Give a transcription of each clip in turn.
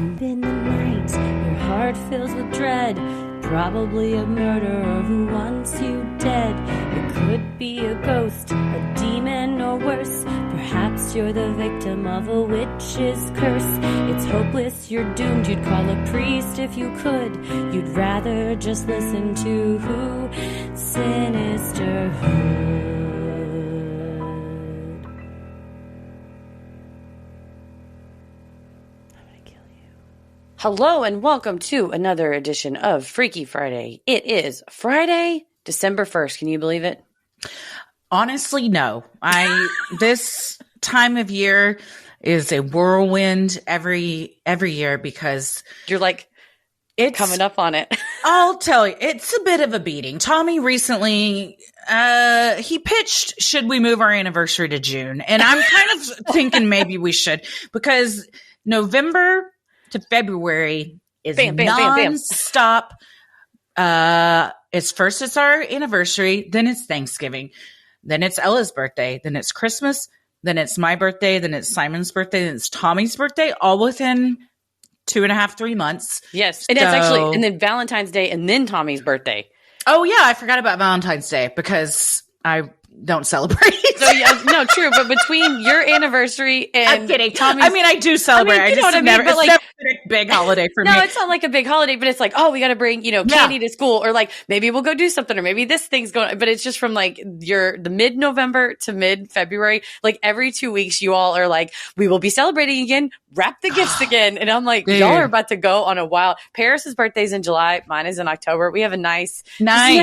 Deep in the night, your heart fills with dread. Probably a murderer who wants you dead. It could be a ghost, a demon, or worse. Perhaps you're the victim of a witch's curse. It's hopeless, you're doomed. You'd call a priest if you could. You'd rather just listen to Sinisterhood. Hello and welcome to another edition of Freaky Friday. It is Friday, December 1st. Can you believe it? Honestly, no. This time of year is a whirlwind every year because you're like, it's coming up on it. I'll tell you, it's a bit of a beating. Tommy recently, he pitched, should we move our anniversary to June? And I'm kind of thinking maybe we should, because November to February is non-stop. It's our anniversary, then it's Thanksgiving, then it's Ella's birthday, then it's Christmas, then it's my birthday, then it's Simon's birthday, then it's Tommy's birthday, all within 2.5, 3 months. Yes. And that's actually, and then Valentine's Day and then Tommy's birthday. Oh yeah, I forgot about Valentine's Day because I don't celebrate. So yeah, no, true. But between your anniversary and Tommy's, I mean, I do celebrate. I mean, you know what I mean? Never, but like, it's never a big holiday for me. No, it's not like a big holiday, but it's like, oh, we got to bring, candy to school, or like maybe we'll go do something, or maybe this thing's going. But it's just from like the mid-November to mid-February. Like every 2 weeks, you all are like, we will be celebrating again. Wrap the gifts again, and I'm like, y'all are about to go on a wild. Paris's birthday's in July. Mine is in October. We have a nice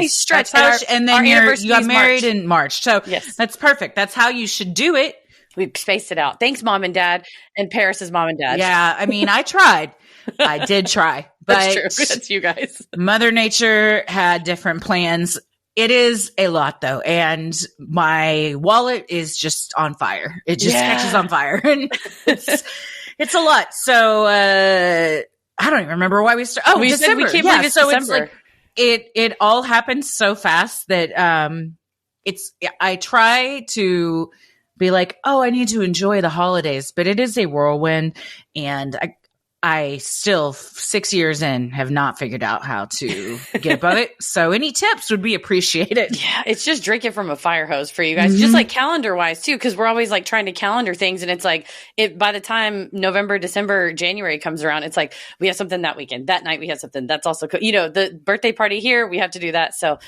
stretch. And then you got married in March. So yes, that's perfect. That's how you should do it. We spaced it out. Thanks, Mom and Dad, and Paris's mom and dad. Yeah, I mean, I tried. I did try. But that's true. That's you guys. Mother Nature had different plans. It is a lot, though, and my wallet is just on fire. It just catches on fire. And it's a lot. So I don't even remember why we started. Oh, December. We can't believe it's December. It's like it all happened so fast that I try to be like, oh, I need to enjoy the holidays, but it is a whirlwind, and I still 6 years in have not figured out how to get above it. So any tips would be appreciated. Yeah, it's just drinking from a fire hose for you guys. Mm-hmm. Just like calendar wise too, because we're always like trying to calendar things, and it's like by the time November, December, January comes around, it's like we have something that weekend. That night we have something. That's also the birthday party here. We have to do that. So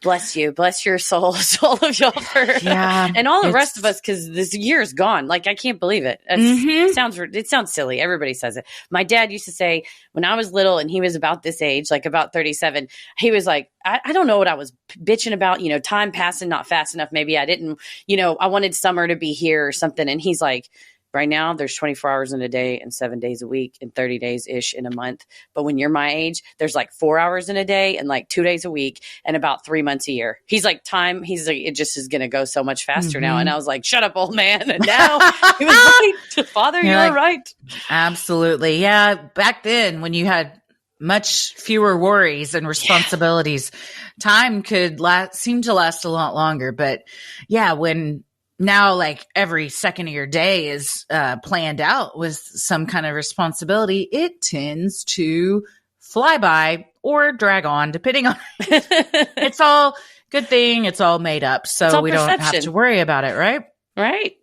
bless you, bless your souls, all of y'all and all the rest of us, because this year is gone. Like I can't believe it. It sounds silly. Everybody says it. My dad used to say when I was little and he was about this age, like about 37, he was like, I don't know what I was bitching about, time passing not fast enough. Maybe I didn't, I wanted summer to be here or something. And he's like, right now there's 24 hours in a day and 7 days a week and 30 days ish in a month. But when you're my age, there's like 4 hours in a day and like 2 days a week and about 3 months a year. He's like, it just is going to go so much faster now. And I was like, shut up, old man. And now he was right. Father, you're like, right. Absolutely. Yeah. Back then when you had much fewer worries and responsibilities, time could seem to last a lot longer. But yeah, when now, like every second of your day is planned out with some kind of responsibility, it tends to fly by or drag on, depending on. It's all good thing. It's all made up, so we don't have to worry about it, right? Right.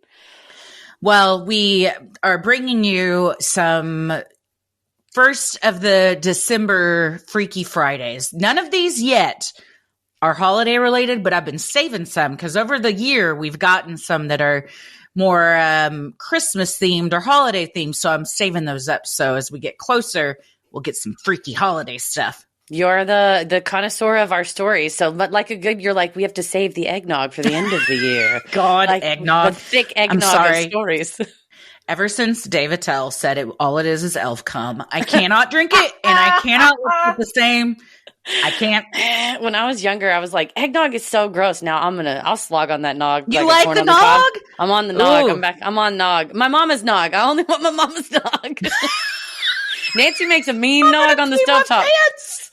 Well, we are bringing you some first of the December Freaky Fridays. None of these yet are holiday related, but I've been saving some because over the year we've gotten some that are more Christmas themed or holiday themed. So I'm saving those up. So as we get closer, we'll get some freaky holiday stuff. You're the connoisseur of our stories. So like you're like, we have to save the eggnog for the end of the year. God, like, eggnog. The thick eggnog of stories. Ever since Dave Attell said all it is elf cum, I cannot drink it and I cannot look at the same. I can't. When I was younger, I was like, eggnog is so gross. Now I'll slog on that nog. You like the nog? I'm on the nog. I'm on nog. My mama's nog. I only want my mama's nog. Nancy makes a mean nog on the stovetop.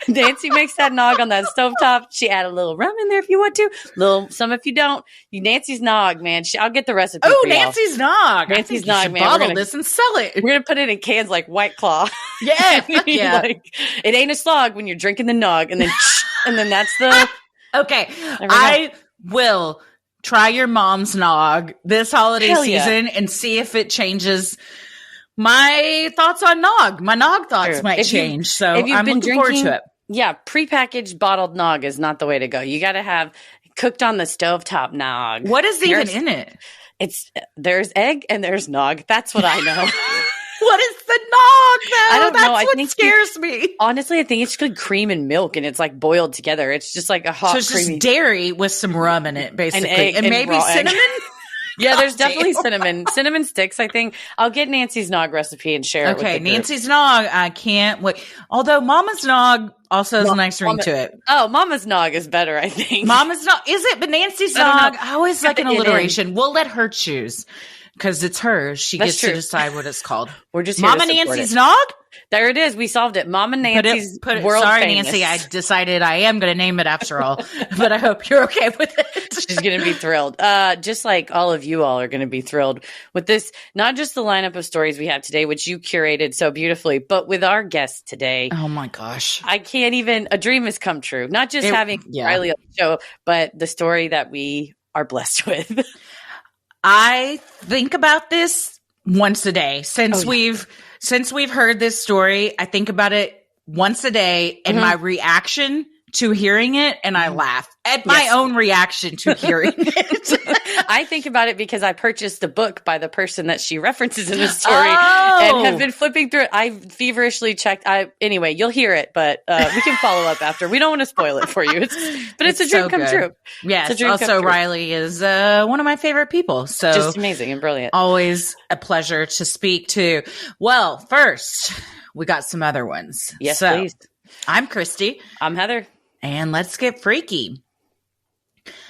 Nancy makes that nog on that stovetop. She add a little rum in there if you want to. Some if you don't. Nancy's nog, man. I'll get the recipe. Oh, Nancy's nog. Nancy's nog, man. Bottle this and sell it. We're gonna put it in cans like White Claw. Yeah, yeah. Like, it ain't a slog when you're drinking the nog, and then that's the. Okay, I will try your mom's nog this holiday season and see if it changes my thoughts on nog. My nog thoughts might change. So I'm looking forward to it. Yeah, prepackaged bottled nog is not the way to go. You got to have cooked on the stovetop nog. What is even in it? There's egg and there's nog. That's what I know. What is the nog, though? I don't know. That's what scares me. Honestly, I think it's good cream and milk, and it's like boiled together. It's just like a hot, so it's creamy. Just dairy with some rum in it, basically, and maybe cinnamon. Yeah, there's definitely cinnamon sticks. I think I'll get Nancy's nog recipe and share it. Okay, Nancy's nog. I can't wait. Although Mama's nog also has a nice ring to it. Oh, Mama's nog is better, I think. Mama's nog is it? But Nancy's nog, I always like an alliteration. We'll let her choose. Because it's hers. She gets to decide what it's called. We're just Mama Nancy's nog? There it is. We solved it. Mama Nancy's world Sorry, famous. Nancy. I decided I am going to name it after all. But I hope you're okay with it. She's going to be thrilled. Just like all of you all are going to be thrilled with this. Not just the lineup of stories we have today, which you curated so beautifully, but with our guest today. Oh my gosh. I can't even. A dream has come true. Not just having Riley on the show, but the story that we are blessed with. I think about this once a day since we've heard this story. I think about it once a day and my reaction to hearing it, and I laugh at my own reaction to hearing it. I think about it because I purchased the book by the person that she references in the story and have been flipping through it. I feverishly checked. Anyway, you'll hear it, but we can follow up after. We don't want to spoil it for you. It's a dream come true. Yes. Also, Riley is one of my favorite people. So just amazing and brilliant. Always a pleasure to speak to. Well, first, we got some other ones. Yes, please. I'm Christy. I'm Heather. And let's get freaky.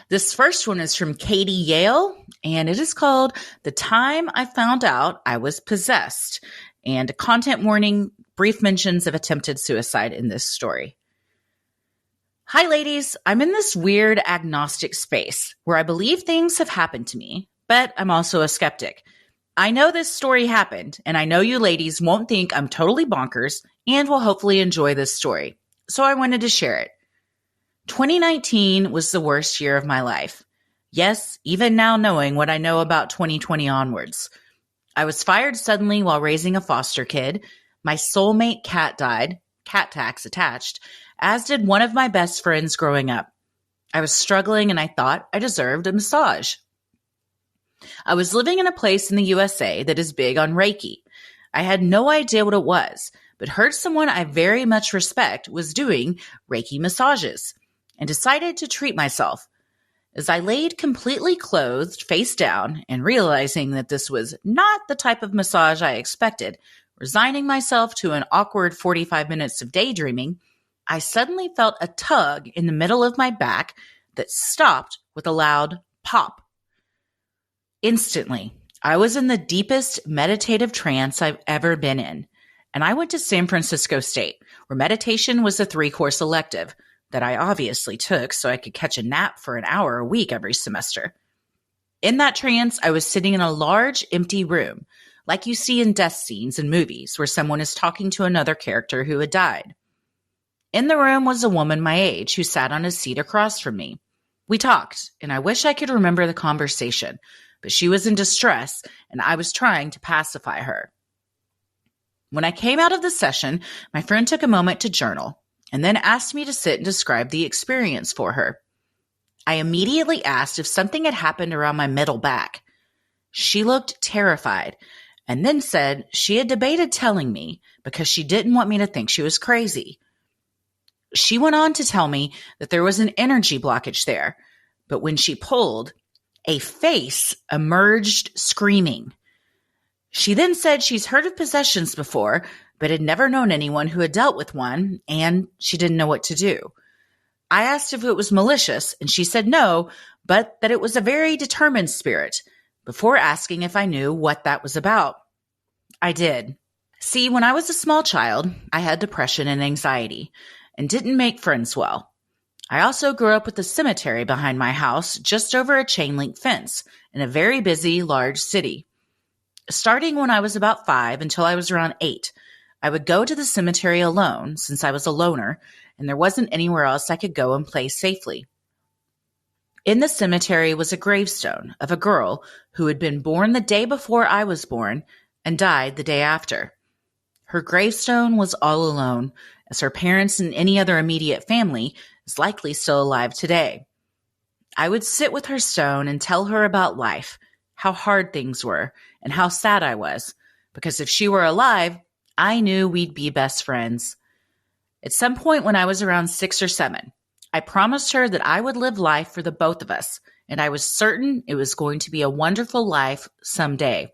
This first one is from Katie Yale, and it is called The Time I Found Out I Was Possessed. And a content warning, brief mentions of attempted suicide in this story. Hi, ladies. I'm in this weird agnostic space where I believe things have happened to me, but I'm also a skeptic. I know this story happened, and I know you ladies won't think I'm totally bonkers and will hopefully enjoy this story. So I wanted to share it. 2019 was the worst year of my life. Yes, even now knowing what I know about 2020 onwards. I was fired suddenly while raising a foster kid. My soulmate cat died, cat tax attached, as did one of my best friends growing up. I was struggling and I thought I deserved a massage. I was living in a place in the USA that is big on Reiki. I had no idea what it was, but heard someone I very much respect was doing Reiki massages, and decided to treat myself. As I laid completely clothed, face down, and realizing that this was not the type of massage I expected, resigning myself to an awkward 45 minutes of daydreaming, I suddenly felt a tug in the middle of my back that stopped with a loud pop. Instantly, I was in the deepest meditative trance I've ever been in, and I went to San Francisco State, where meditation was a 3-course elective that I obviously took so I could catch a nap for an hour a week every semester. In that trance, I was sitting in a large, empty room, like you see in death scenes in movies where someone is talking to another character who had died. In the room was a woman my age who sat on a seat across from me. We talked, and I wish I could remember the conversation, but she was in distress, and I was trying to pacify her. When I came out of the session, my friend took a moment to journal, and then asked me to sit and describe the experience for her. I immediately asked if something had happened around my middle back. She looked terrified, and then said she had debated telling me because she didn't want me to think she was crazy. She went on to tell me that there was an energy blockage there, but when she pulled, a face emerged screaming. She then said she's heard of possessions before, but had never known anyone who had dealt with one, and she didn't know what to do. I asked if it was malicious, and she said no, but that it was a very determined spirit, before asking if I knew what that was about. I did. See, when I was a small child, I had depression and anxiety and didn't make friends well. I also grew up with a cemetery behind my house just over a chain link fence in a very busy, large city. Starting when I was about 5 until I was around 8, I would go to the cemetery alone since I was a loner and there wasn't anywhere else I could go and play safely. In the cemetery was a gravestone of a girl who had been born the day before I was born and died the day after. Her gravestone was all alone, as her parents and any other immediate family is likely still alive today. I would sit with her stone and tell her about life, how hard things were, and how sad I was, because if she were alive, I knew we'd be best friends. At some point when I was around 6 or 7, I promised her that I would live life for the both of us, and I was certain it was going to be a wonderful life someday.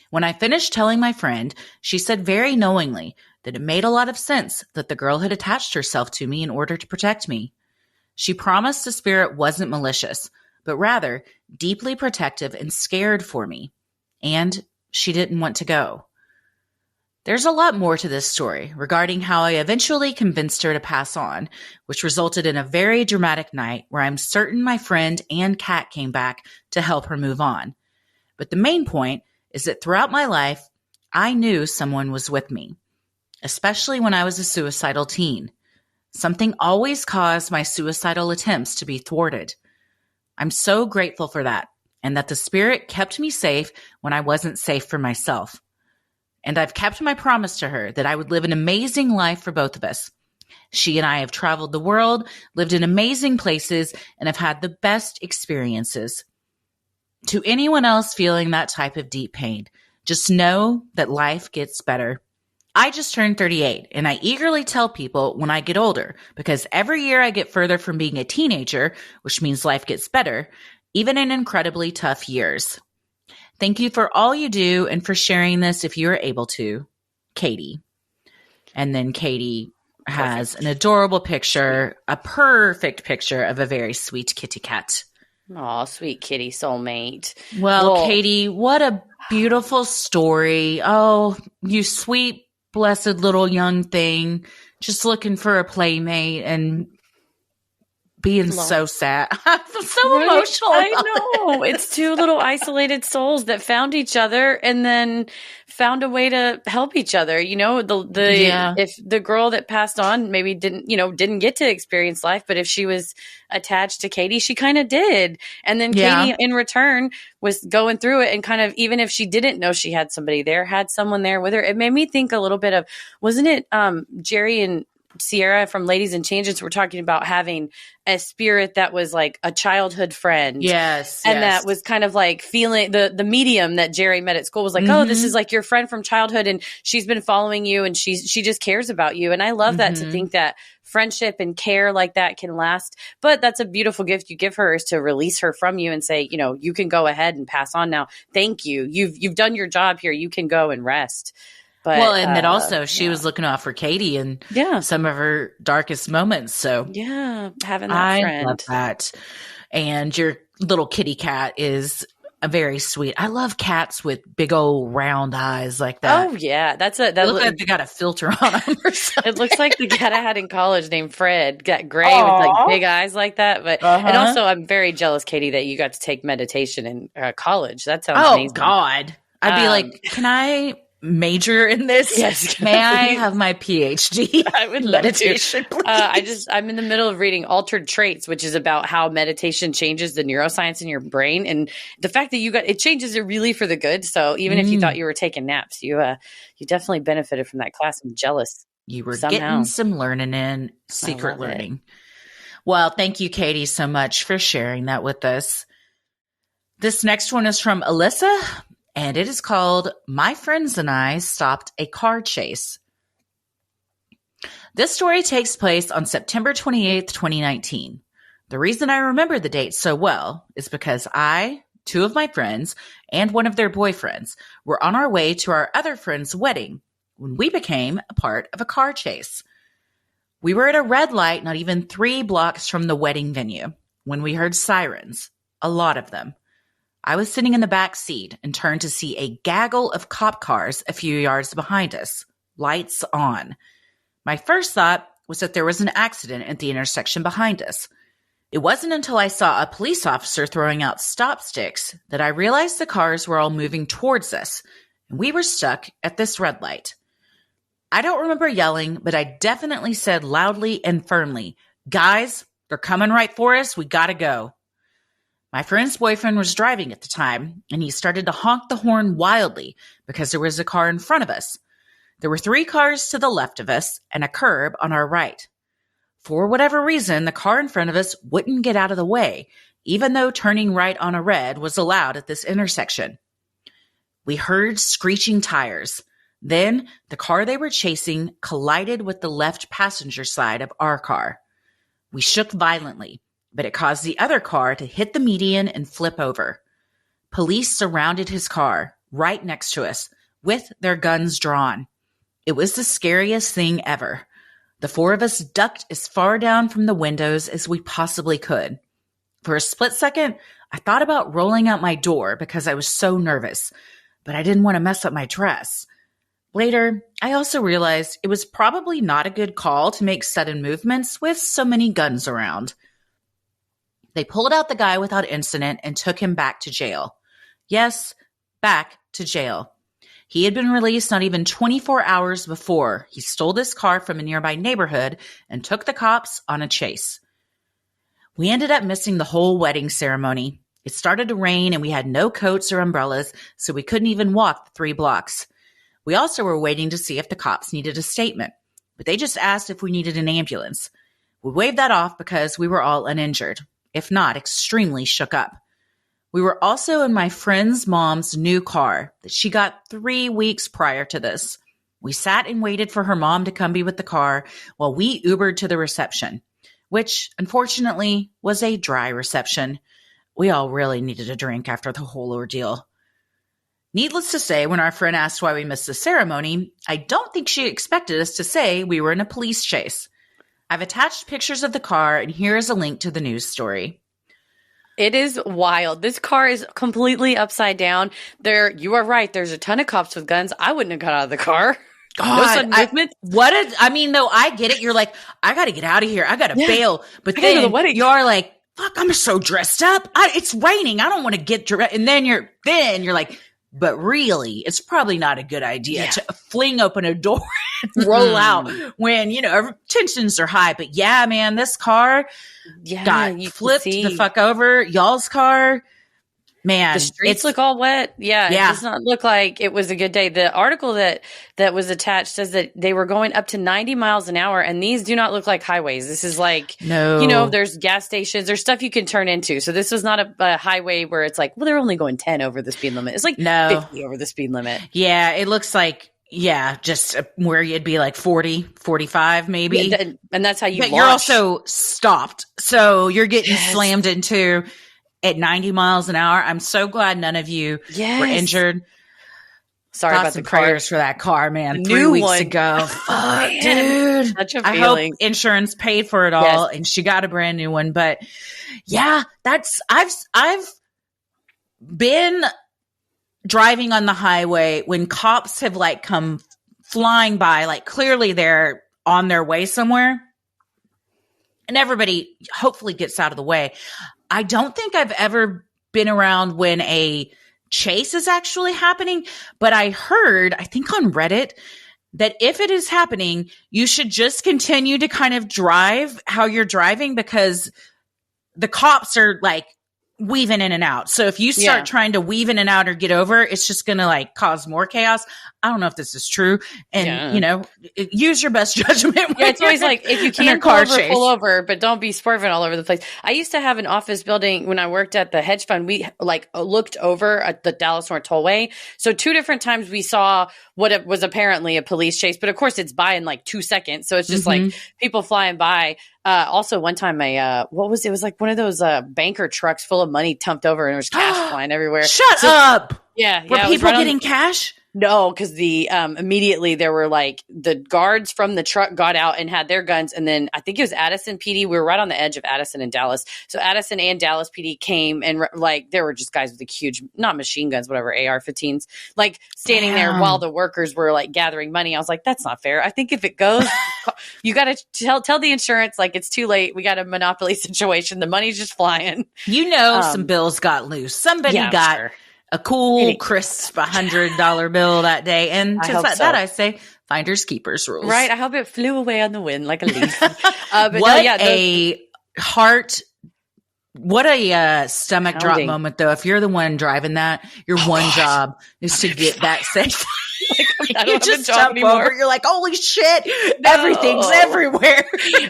When I finished telling my friend, she said very knowingly that it made a lot of sense that the girl had attached herself to me in order to protect me. She promised the spirit wasn't malicious, but rather deeply protective and scared for me. And she didn't want to go. There's a lot more to this story regarding how I eventually convinced her to pass on, which resulted in a very dramatic night where I'm certain my friend and cat came back to help her move on. But the main point is that throughout my life, I knew someone was with me, especially when I was a suicidal teen. Something always caused my suicidal attempts to be thwarted. I'm so grateful for that, and that the spirit kept me safe when I wasn't safe for myself. And I've kept my promise to her that I would live an amazing life for both of us. She and I have traveled the world, lived in amazing places, and have had the best experiences. To anyone else feeling that type of deep pain, just know that life gets better. I just turned 38, and I eagerly tell people when I get older, because every year I get further from being a teenager, which means life gets better, even in incredibly tough years. Thank you for all you do and for sharing this if you are able to, Katie. And then Katie has an adorable picture, a perfect picture of a very sweet kitty cat. Aw, sweet kitty soulmate. Well, Katie, what a beautiful story. Oh, you sweet, blessed little young thing, just looking for a playmate and being so sad. I'm so emotional. I know. It's two little isolated souls that found each other and then found a way to help each other. You know, if the girl that passed on maybe didn't get to experience life, but if she was attached to Katie, she kind of did. And then Katie in return was going through it and kind of, even if she didn't know she had somebody there, had someone there with her. It made me think a little bit of, wasn't it Jerry and Sierra from Ladies and Changes were talking about having a spirit that was like a childhood friend. Yes. And that was kind of like feeling the medium that Jerry met at school was like, oh, this is like your friend from childhood and she's been following you and she just cares about you. And I love that, to think that friendship and care like that can last. But that's a beautiful gift you give her, is to release her from you and say, you can go ahead and pass on now. Thank you. You've done your job here. You can go and rest. But, and that also she was looking out for Katie in some of her darkest moments. So having that friend. I love that. And your little kitty cat is a very sweet. I love cats with big old round eyes like that. Oh yeah, that looks like they got a filter on them. It looks like the cat I had in college named Fred, got gray with like big eyes like that. But and also, I'm very jealous, Katie, that you got to take meditation in college. That sounds amazing. Oh God, I'd be like, can I major in this? Yes. May I have my PhD? I would love meditation, to. I'm in the middle of reading Altered Traits, which is about how meditation changes the neuroscience in your brain. And the fact that it changes it really for the good. So even if you thought you were taking naps, you definitely benefited from that class. I'm jealous. You were getting some learning in, secret learning. Well, thank you, Katie, so much for sharing that with us. This next one is from Alyssa. And it is called My Friends and I Stopped a Car Chase. This story takes place on September 28th, 2019. The reason I remember the date so well is because I, two of my friends, and one of their boyfriends were on our way to our other friend's wedding when we became a part of a car chase. We were at a red light not even 3 blocks from the wedding venue when we heard sirens, a lot of them. I was sitting in the back seat and turned to see a gaggle of cop cars a few yards behind us, lights on. My first thought was that there was an accident at the intersection behind us. It wasn't until I saw a police officer throwing out stop sticks that I realized the cars were all moving towards us, and we were stuck at this red light. I don't remember yelling, but I definitely said loudly and firmly, "Guys, they're coming right for us. We gotta go." My friend's boyfriend was driving at the time, and he started to honk the horn wildly because there was a car in front of us. There were 3 cars to the left of us and a curb on our right. For whatever reason, the car in front of us wouldn't get out of the way, even though turning right on a red was allowed at this intersection. We heard screeching tires. Then the car they were chasing collided with the left passenger side of our car. We shook violently, but it caused the other car to hit the median and flip over. Police surrounded his car right next to us with their guns drawn. It was the scariest thing ever. The 4 of us ducked as far down from the windows as we possibly could. For a split second, I thought about rolling out my door because I was so nervous, but I didn't want to mess up my dress. Later, I also realized it was probably not a good call to make sudden movements with so many guns around. They pulled out the guy without incident and took him back to jail. Yes, back to jail. He had been released not even 24 hours before. He stole this car from a nearby neighborhood and took the cops on a chase. We ended up missing the whole wedding ceremony. It started to rain and we had no coats or umbrellas, so we couldn't even walk the 3 blocks. We also were waiting to see if the cops needed a statement, but they just asked if we needed an ambulance. We waved that off because we were all uninjured, if not extremely shook up. We were also in my friend's mom's new car that she got 3 weeks prior to this. We sat and waited for her mom to come be with the car while we Ubered to the reception, which unfortunately was a dry reception. We all really needed a drink after the whole ordeal. Needless to say, when our friend asked why we missed the ceremony, I don't think she expected us to say we were in a police chase. I've attached pictures of the car, and here is a link to the news story. It is wild. This car is completely upside down. You are right. There's a ton of cops with guns. I wouldn't have got out of the car. God, I get it. You're like, I got to get out of here. I got to bail. But then you're like, fuck, I'm so dressed up. It's raining. I don't want to get dressed. And then you're like, but really, it's probably not a good idea to fling open a door and roll out when, tensions are high. But yeah, man, this car got flipped the fuck over. Y'all's car, man. The streets look all wet. Yeah. It does not look like it was a good day. The article that was attached says that they were going up to 90 miles an hour, and these do not look like highways. This is like, there's gas stations, there's stuff you can turn into. So this was not a highway where it's like, well, they're only going 10 over the speed limit. It's like 50 over the speed limit. Yeah. It looks like, just where you'd be like 40, 45 maybe. Yeah, and that's how you But you're also stopped. So you're getting slammed into at 90 miles an hour. I'm so glad none of you were injured. Sorry about the prayers for that car, man. 3 weeks ago. Fuck, dude. Such a I feeling. hope insurance paid for it all and she got a brand new one. But yeah, I've been driving on the highway when cops have like come flying by, like clearly they're on their way somewhere, and everybody hopefully gets out of the way. I don't think I've ever been around when a chase is actually happening, but I heard, I think on Reddit, that if it is happening, you should just continue to kind of drive how you're driving because the cops are like weaving in and out. So if you start trying to weave in and out or get over, it's just going to like cause more chaos. I don't know if this is true. And, use your best judgment. Yeah, it's always like, if you can pull over, but don't be swerving all over the place. I used to have an office building when I worked at the hedge fund. We like looked over at the Dallas North Tollway. So 2 different times we saw what it was apparently a police chase, but of course it's by in like 2 seconds. So it's just like people flying by. Also one time it was like one of those banker trucks full of money dumped over and there was cash flying everywhere. Shut up. Yeah. Were people getting cash? No, because the immediately there were like the guards from the truck got out and had their guns, and then I think it was Addison PD. We were right on the edge of Addison and Dallas, so Addison and Dallas PD came and like there were just guys with like huge, not machine guns, whatever AR-15s, like standing there while the workers were like gathering money. I was like, that's not fair. I think if it goes, you got to tell the insurance like it's too late. We got a monopoly situation. The money's just flying. Some bills got loose. Somebody got a cool, crisp $100 bill that day. And just like that, I say, finders keepers rules. Right. I hope it flew away on the wind like a leaf. What a stomach drop moment, though. If you're the one driving that, your job is to get that safe. I don't have a job anymore. Over, you're like, holy shit, everything's everywhere.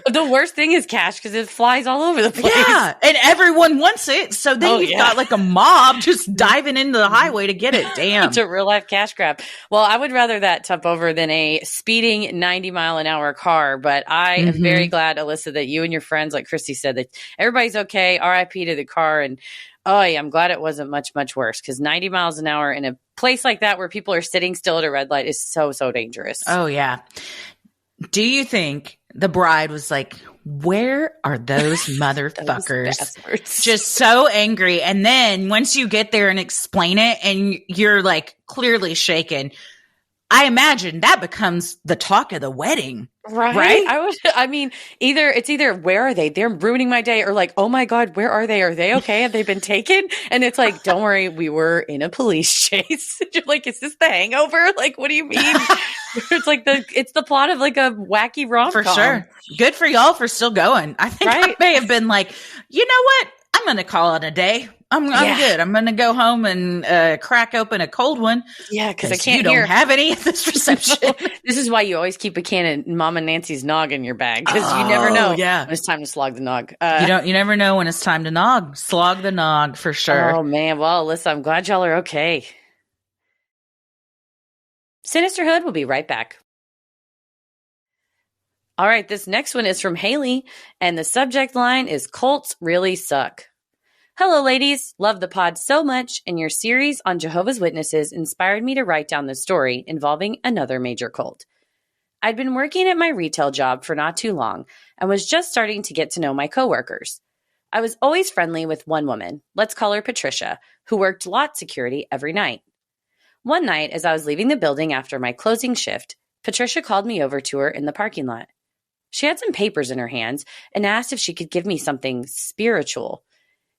The worst thing is cash because it flies all over the place. Yeah, and everyone wants it. So then you've got like a mob just diving into the highway to get it. Damn. It's a real life cash grab. Well, I would rather that tip over than a speeding 90-mile-an-hour car. But I am very glad, Alyssa, that you and your friends, like Christy said, that everybody's okay. RIP to the car. And I'm glad it wasn't much, much worse because 90 miles an hour in a place like that where people are sitting still at a red light is so, so dangerous. Oh, yeah. Do you think the bride was like, where are those motherfuckers? Just so angry. And then once you get there and explain it and you're like clearly shaken, I imagine that becomes the talk of the wedding. Right? Either where are they? They're ruining my day, or like, oh my God, where are they? Are they okay? Have they been taken? And it's like, don't worry, we were in a police chase. You're like, is this The Hangover? Like, what do you mean? It's like it's the plot of like a wacky rom-com. For sure. Good for y'all for still going. I think I may have been like, you know what? I'm going to call it a day. I'm good. I'm going to go home and crack open a cold one. Yeah, because I can't you don't have any at this reception. This is why you always keep a can of Mama Nancy's nog in your bag because you never know when it's time to slog the nog. You never know when it's time to nog. Slog the nog for sure. Oh man, well, Alyssa, I'm glad y'all are okay. Sinisterhood will be right back. All right, this next one is from Haley, and the subject line is "Cults Really Suck." Hello, ladies. Love the pod so much, and your series on Jehovah's Witnesses inspired me to write down the story involving another major cult. I'd been working at my retail job for not too long and was just starting to get to know my coworkers. I was always friendly with one woman, let's call her Patricia, who worked lot security every night. One night, as I was leaving the building after my closing shift, Patricia called me over to her in the parking lot. She had some papers in her hands and asked if she could give me something spiritual.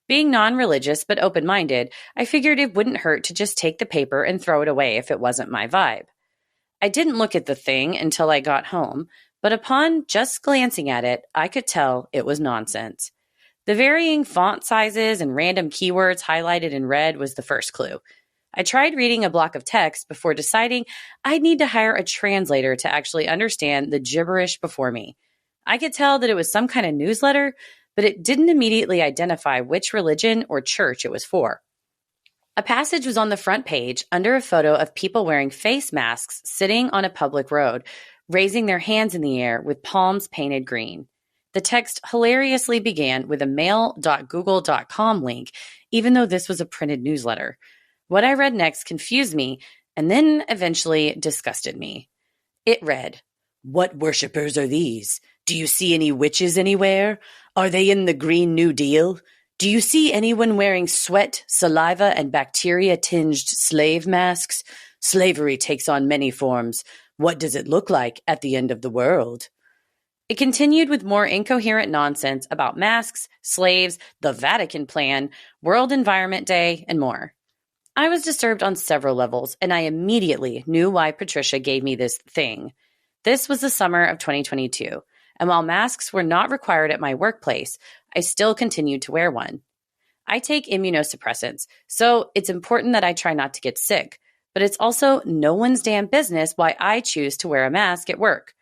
Being non-religious but open-minded, I figured it wouldn't hurt to just take the paper and throw it away if it wasn't my vibe. I didn't look at the thing until I got home, but upon just glancing at it, I could tell it was nonsense. The varying font sizes and random keywords highlighted in red was the first clue. I tried reading a block of text before deciding I'd need to hire a translator to actually understand the gibberish before me. I could tell that it was some kind of newsletter, but it didn't immediately identify which religion or church it was for. A passage was on the front page under a photo of people wearing face masks sitting on a public road, raising their hands in the air with palms painted green. The text hilariously began with a mail.google.com link, even though this was a printed newsletter. What I read next confused me and then eventually disgusted me. It read, "What worshippers are these? Do you see any witches anywhere? Are they in the Green New Deal? Do you see anyone wearing sweat, saliva, and bacteria-tinged slave masks? Slavery takes on many forms. What does it look like at the end of the world?" It continued with more incoherent nonsense about masks, slaves, the Vatican plan, World Environment Day, and more. I was disturbed on several levels, and I immediately knew why Patricia gave me this thing. This was the summer of 2022. And while masks were not required at my workplace, I still continued to wear one. I take immunosuppressants, so it's important that I try not to get sick, but it's also no one's damn business why I choose to wear a mask at work.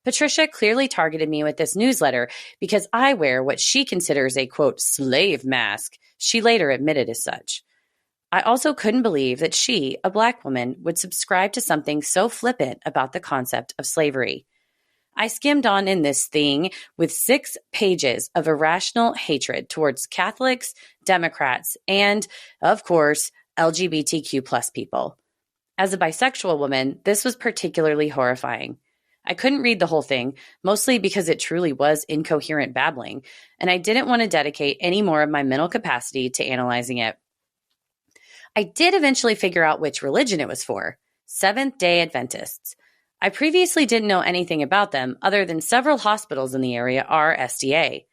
Patricia clearly targeted me with this newsletter because I wear what she considers a, quote, slave mask. She later admitted as such. I also couldn't believe that she, a Black woman, would subscribe to something so flippant about the concept of slavery. I skimmed on in this thing with 6 pages of irrational hatred towards Catholics, Democrats, and, of course, LGBTQ plus people. As a bisexual woman, this was particularly horrifying. I couldn't read the whole thing, mostly because it truly was incoherent babbling, and I didn't want to dedicate any more of my mental capacity to analyzing it. I did eventually figure out which religion it was for: Seventh-day Adventists. I previously didn't know anything about them other than several hospitals in the area are SDA.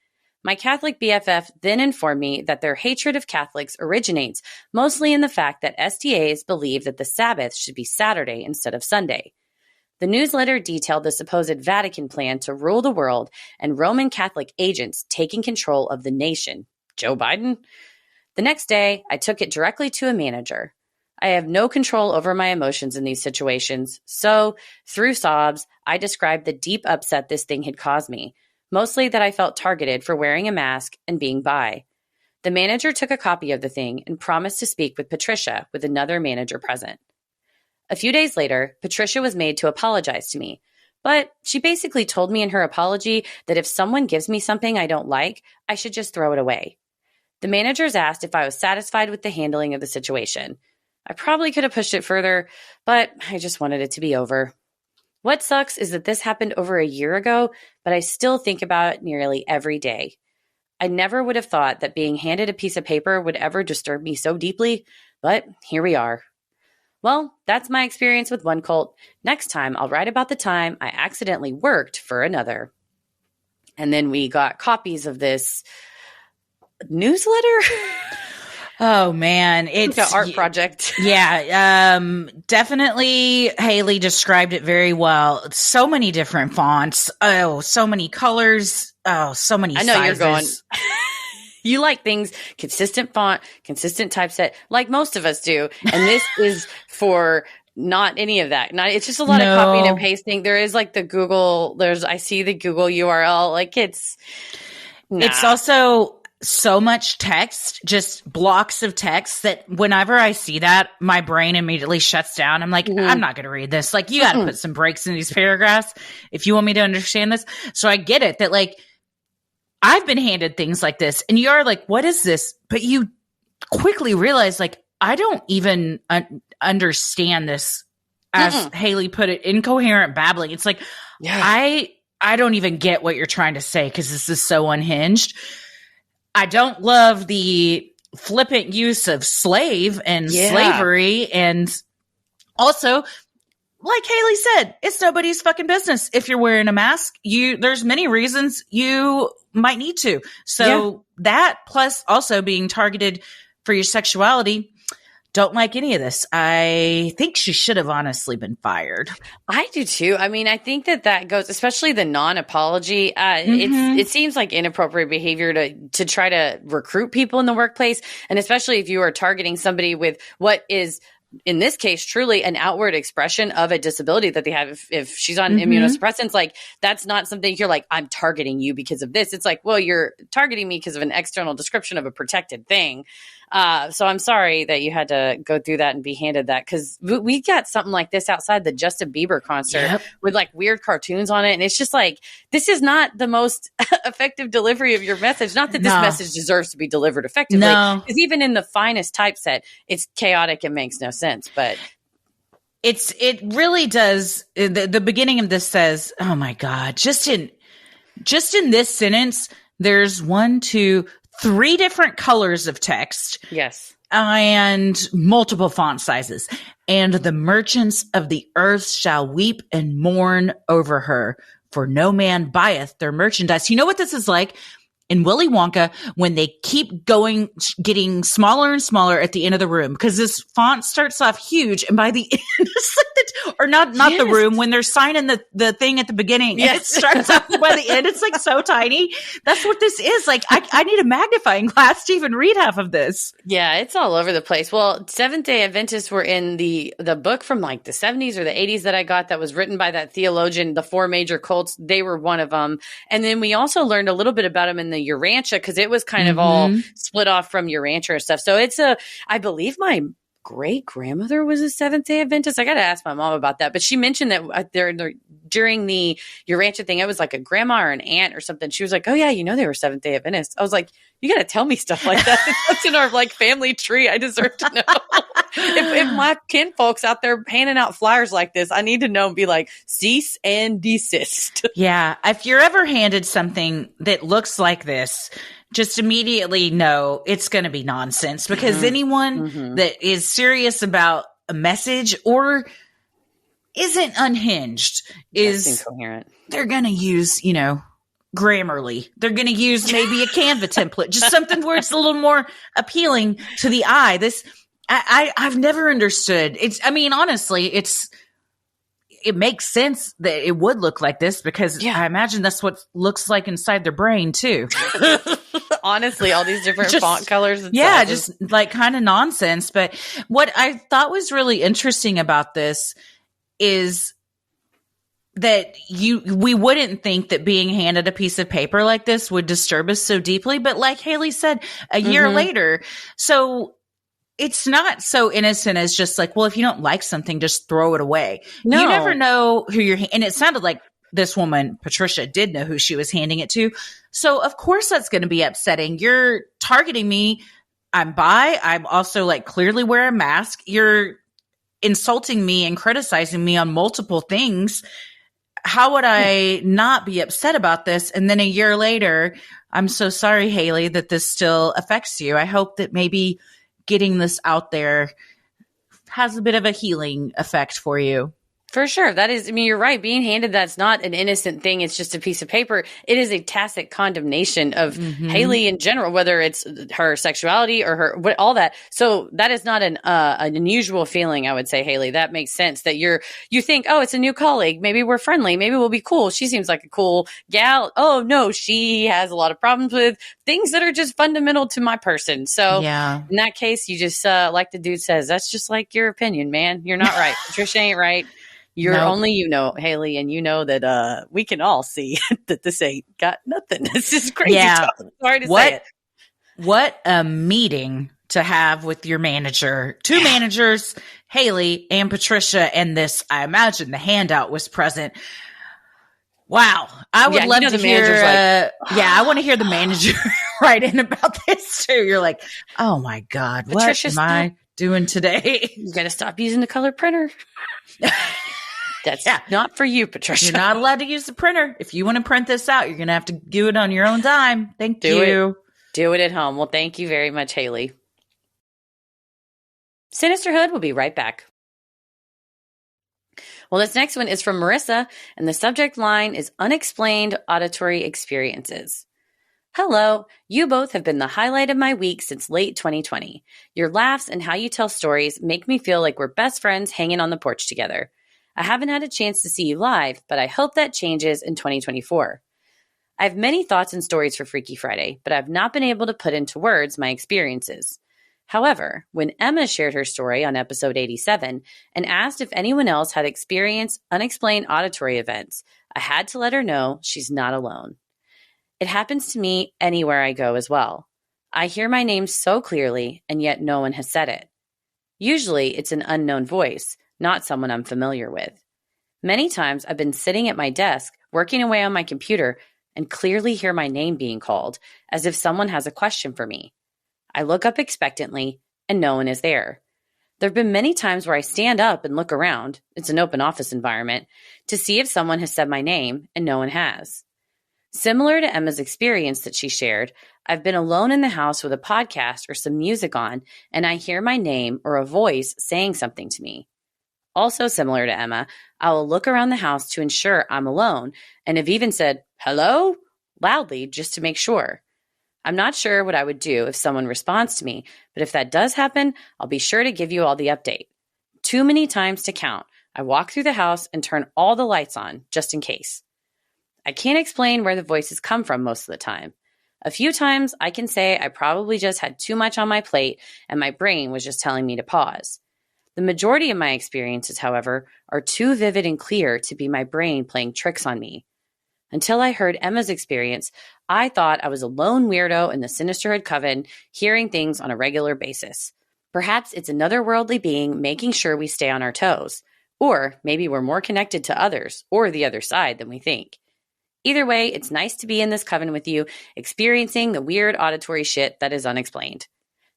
My Catholic BFF then informed me that their hatred of Catholics originates mostly in the fact that SDAs believe that the Sabbath should be Saturday instead of Sunday. The newsletter detailed the supposed Vatican plan to rule the world and Roman Catholic agents taking control of the nation. Joe Biden? The next day, I took it directly to a manager. I have no control over my emotions in these situations, so, through sobs, I described the deep upset this thing had caused me, mostly that I felt targeted for wearing a mask and being bi. The manager took a copy of the thing and promised to speak with Patricia, with another manager present. A few days later, Patricia was made to apologize to me, but she basically told me in her apology that if someone gives me something I don't like, I should just throw it away. The managers asked if I was satisfied with the handling of the situation. I probably could have pushed it further, but I just wanted it to be over. What sucks is that this happened over a year ago, but I still think about it nearly every day. I never would have thought that being handed a piece of paper would ever disturb me so deeply, but here we are. Well, that's my experience with one cult. Next time, I'll write about the time I accidentally worked for another. And then we got copies of this newsletter. Oh man, it's an art project. Yeah, definitely. Haley described it very well. So many different fonts. Oh, so many colors. Oh, so many sizes. I know you're going. You like things, consistent font, consistent typeset, like most of us do. And this is for not any of that. It's just a lot of copying and pasting. There is like the Google, I see the Google URL. Like it's also so much text, just blocks of text that whenever I see that, my brain immediately shuts down. I'm like, I'm not going to read this. Like, you got to put some breaks in these paragraphs if you want me to understand this. So I get it that like, I've been handed things like this and you're like, what is this? But you quickly realize like, I don't even understand this, as Haley put it, incoherent babbling. It's like, I don't even get what you're trying to say because this is so unhinged. I don't love the flippant use of slave and slavery. And also, like Haley said, it's nobody's fucking business. If you're wearing a mask, there's many reasons you might need to. So that plus also being targeted for your sexuality, don't like any of this. I think she should have honestly been fired. I do too. I mean, I think that goes, especially the non-apology. It seems like inappropriate behavior to try to recruit people in the workplace. And especially if you are targeting somebody with what is, in this case, truly an outward expression of a disability that they have. If she's on immunosuppressants, like that's not something you're like, I'm targeting you because of this. It's like, well, you're targeting me because of an external description of a protected thing. So I'm sorry that you had to go through that and be handed that, because we got something like this outside the Justin Bieber concert with like weird cartoons on it. And it's just like, this is not the most effective delivery of your message. Not that this message deserves to be delivered effectively. Because even in the finest typeset, it's chaotic and makes no sense. But it really does. The beginning of this says, oh my God, just in this sentence, there's 1, 2, 3 different colors of text. Yes. And multiple font sizes. And the merchants of the earth shall weep and mourn over her, for no man buyeth their merchandise. You know what this is like? In Willy Wonka, when they keep getting smaller and smaller at the end of the room, because this font starts off huge, and by the end, it's like the room, when they're signing the thing at the beginning, and it starts off by the end, it's like so tiny. That's what this is. Like, I need a magnifying glass to even read half of this. Yeah, it's all over the place. Well, Seventh-day Adventists were in the book from like the 70s or the 80s that I got that was written by that theologian, the 4 major cults. They were one of them. And then we also learned a little bit about them in the Urantia, because it was kind of all split off from Urantia and stuff. So I believe my great grandmother was a Seventh-day Adventist. I got to ask my mom about that, but she mentioned that during the Urantia thing, it was like a grandma or an aunt or something. She was like, "Oh yeah, they were Seventh-day Adventists." I was like, "You got to tell me stuff like that. That's in our like family tree. I deserve to know." if my kinfolk's out there handing out flyers like this, I need to know and be like, cease and desist. Yeah. If you're ever handed something that looks like this, just immediately know it's going to be nonsense, because anyone that is serious about a message or isn't unhinged is incoherent. They're going to use, Grammarly. They're going to use maybe a Canva template, just something where it's a little more appealing to the eye. I've never understood. Honestly, it makes sense that it would look like this, because I imagine that's what looks like inside their brain too. Honestly, all these different font colors. And just like kind of nonsense. But what I thought was really interesting about this is that we wouldn't think that being handed a piece of paper like this would disturb us so deeply. But like Haley said, a year later, so it's not so innocent as just like, well, if you don't like something, just throw it away. No. You never know who and it sounded like this woman, Patricia, did know who she was handing it to. So of course that's going to be upsetting. You're targeting me. I'm bi. I'm also like clearly wear a mask. You're insulting me and criticizing me on multiple things. How would I not be upset about this? And then a year later, I'm so sorry, Haley, that this still affects you. I hope that maybe getting this out there has a bit of a healing effect for you. For sure. That is, you're right. Being handed that's not an innocent thing. It's just a piece of paper. It is a tacit condemnation of Haley in general, whether it's her sexuality or all that. So that is not an unusual feeling, I would say, Haley. That makes sense that you think, oh, it's a new colleague. Maybe we're friendly. Maybe we'll be cool. She seems like a cool gal. Oh, no, she has a lot of problems with things that are just fundamental to my person. So in that case, you just, like the dude says, that's just like your opinion, man. You're not right. Patricia ain't right. You're only, Haley, and that we can all see that this ain't got nothing. This is crazy talk. Sorry to say it. What a meeting to have with your manager. Two managers, Haley and Patricia, and this, I imagine the handout was present. Wow. I would love to hear, I want to hear the manager write in about this too. You're like, oh my God, Patricia, what am I doing today? You got to stop using the color printer. That's not for you, Patricia. You're not allowed to use the printer. If you want to print this out, you're going to have to do it on your own dime. Thank you. Do it at home. Well, thank you very much, Haley. Sinisterhood will be right back. Well, this next one is from Marissa, and the subject line is Unexplained Auditory Experiences. Hello, you both have been the highlight of my week since late 2020. Your laughs and how you tell stories make me feel like we're best friends hanging on the porch together. I haven't had a chance to see you live, but I hope that changes in 2024. I have many thoughts and stories for Freaky Friday, but I've not been able to put into words my experiences. However, when Emma shared her story on episode 87 and asked if anyone else had experienced unexplained auditory events, I had to let her know she's not alone. It happens to me anywhere I go as well. I hear my name so clearly, and yet no one has said it. Usually, it's an unknown voice, not someone I'm familiar with. Many times, I've been sitting at my desk, working away on my computer, and clearly hear my name being called, as if someone has a question for me. I look up expectantly, and no one is there. There have been many times where I stand up and look around, it's an open office environment, to see if someone has said my name, and no one has. Similar to Emma's experience that she shared, I've been alone in the house with a podcast or some music on, and I hear my name or a voice saying something to me. Also similar to Emma, I will look around the house to ensure I'm alone, and have even said, hello, loudly, just to make sure. I'm not sure what I would do if someone responds to me, but if that does happen, I'll be sure to give you all the update. Too many times to count. I walk through the house and turn all the lights on, just in case. I can't explain where the voices come from most of the time. A few times I can say I probably just had too much on my plate and my brain was just telling me to pause. The majority of my experiences, however, are too vivid and clear to be my brain playing tricks on me. Until I heard Emma's experience, I thought I was a lone weirdo in the Sinisterhood coven, hearing things on a regular basis. Perhaps it's another worldly being making sure we stay on our toes. Or maybe we're more connected to others or the other side than we think. Either way, it's nice to be in this coven with you, experiencing the weird auditory shit that is unexplained.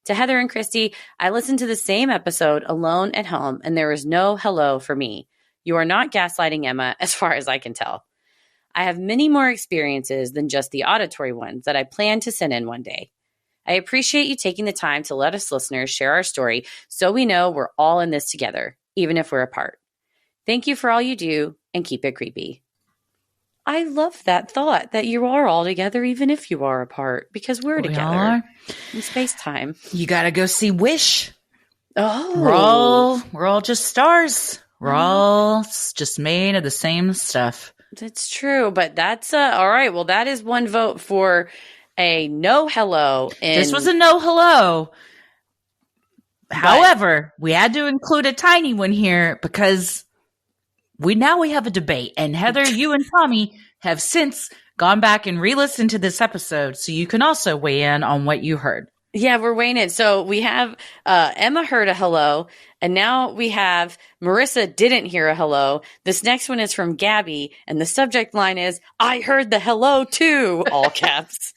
To Heather and Christy, I listened to the same episode alone at home, and there was no hello for me. You are not gaslighting Emma, as far as I can tell. I have many more experiences than just the auditory ones that I plan to send in one day. I appreciate you taking the time to let us listeners share our story so we know we're all in this together, even if we're apart. Thank you for all you do, and keep it creepy. I love that thought that you are all together even if you are apart, because we're together in space-time. You got to go see Wish. Oh. We're all just stars. We're all just made of the same stuff. That's true, but that's all right. Well, that is one vote for a no hello. This was a no hello. However, we had to include a tiny one here because we have a debate, and Heather, you and Tommy have since gone back and re-listened to this episode, so you can also weigh in on what you heard. Yeah, we're weighing in. So we have Emma heard a hello, and now we have Marissa didn't hear a hello. This next one is from Gabby, and the subject line is, I heard the hello too, all caps.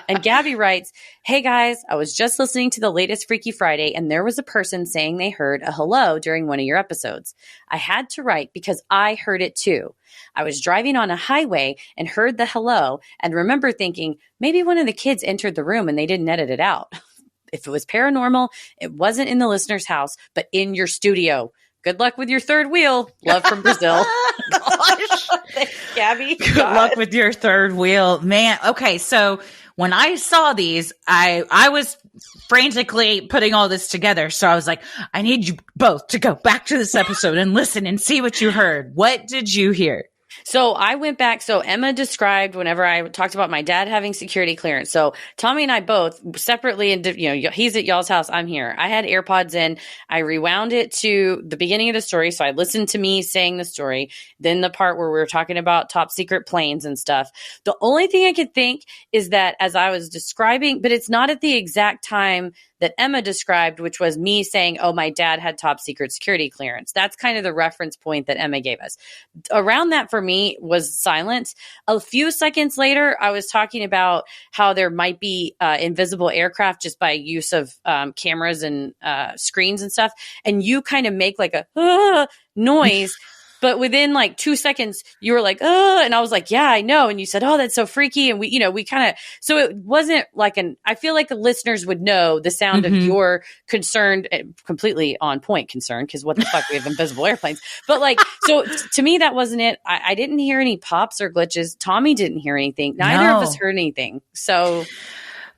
And Gabby writes, hey guys, I was just listening to the latest Freaky Friday, and there was a person saying they heard a hello during one of your episodes. I had to write because I heard it too. I was driving on a highway and heard the hello and remember thinking maybe one of the kids entered the room and they didn't edit it out. If it was paranormal, it wasn't in the listener's house, but in your studio. Good luck with your third wheel. Love from Brazil. Gosh. Thanks, Gabby. Good luck with your third wheel. Man, okay, so when I saw these, I was frantically putting all this together. So I was like, I need you both to go back to this episode and listen and see what you heard. What did you hear? So I went back. So Emma described whenever I talked about my dad having security clearance. So Tommy and I both separately, and he's at y'all's house, I'm here. I had AirPods in. I rewound it to the beginning of the story. So I listened to me saying the story. Then the part where we were talking about top secret planes and stuff. The only thing I could think is that as I was describing, but it's not at the exact time that Emma described, which was me saying, oh, my dad had top secret security clearance. That's kind of the reference point that Emma gave us. Around that for me was silence. A few seconds later, I was talking about how there might be invisible aircraft just by use of cameras and screens and stuff. And you kind of make like a noise. But within like 2 seconds, you were like, oh, and I was like, yeah, I know. And you said, oh, that's so freaky. And we kind of, so it wasn't like I feel like the listeners would know the sound of your concerned, completely on point concern, because what the fuck, we have invisible airplanes. But like, so to me, that wasn't it. I didn't hear any pops or glitches. Tommy didn't hear anything. Neither of us heard anything. So.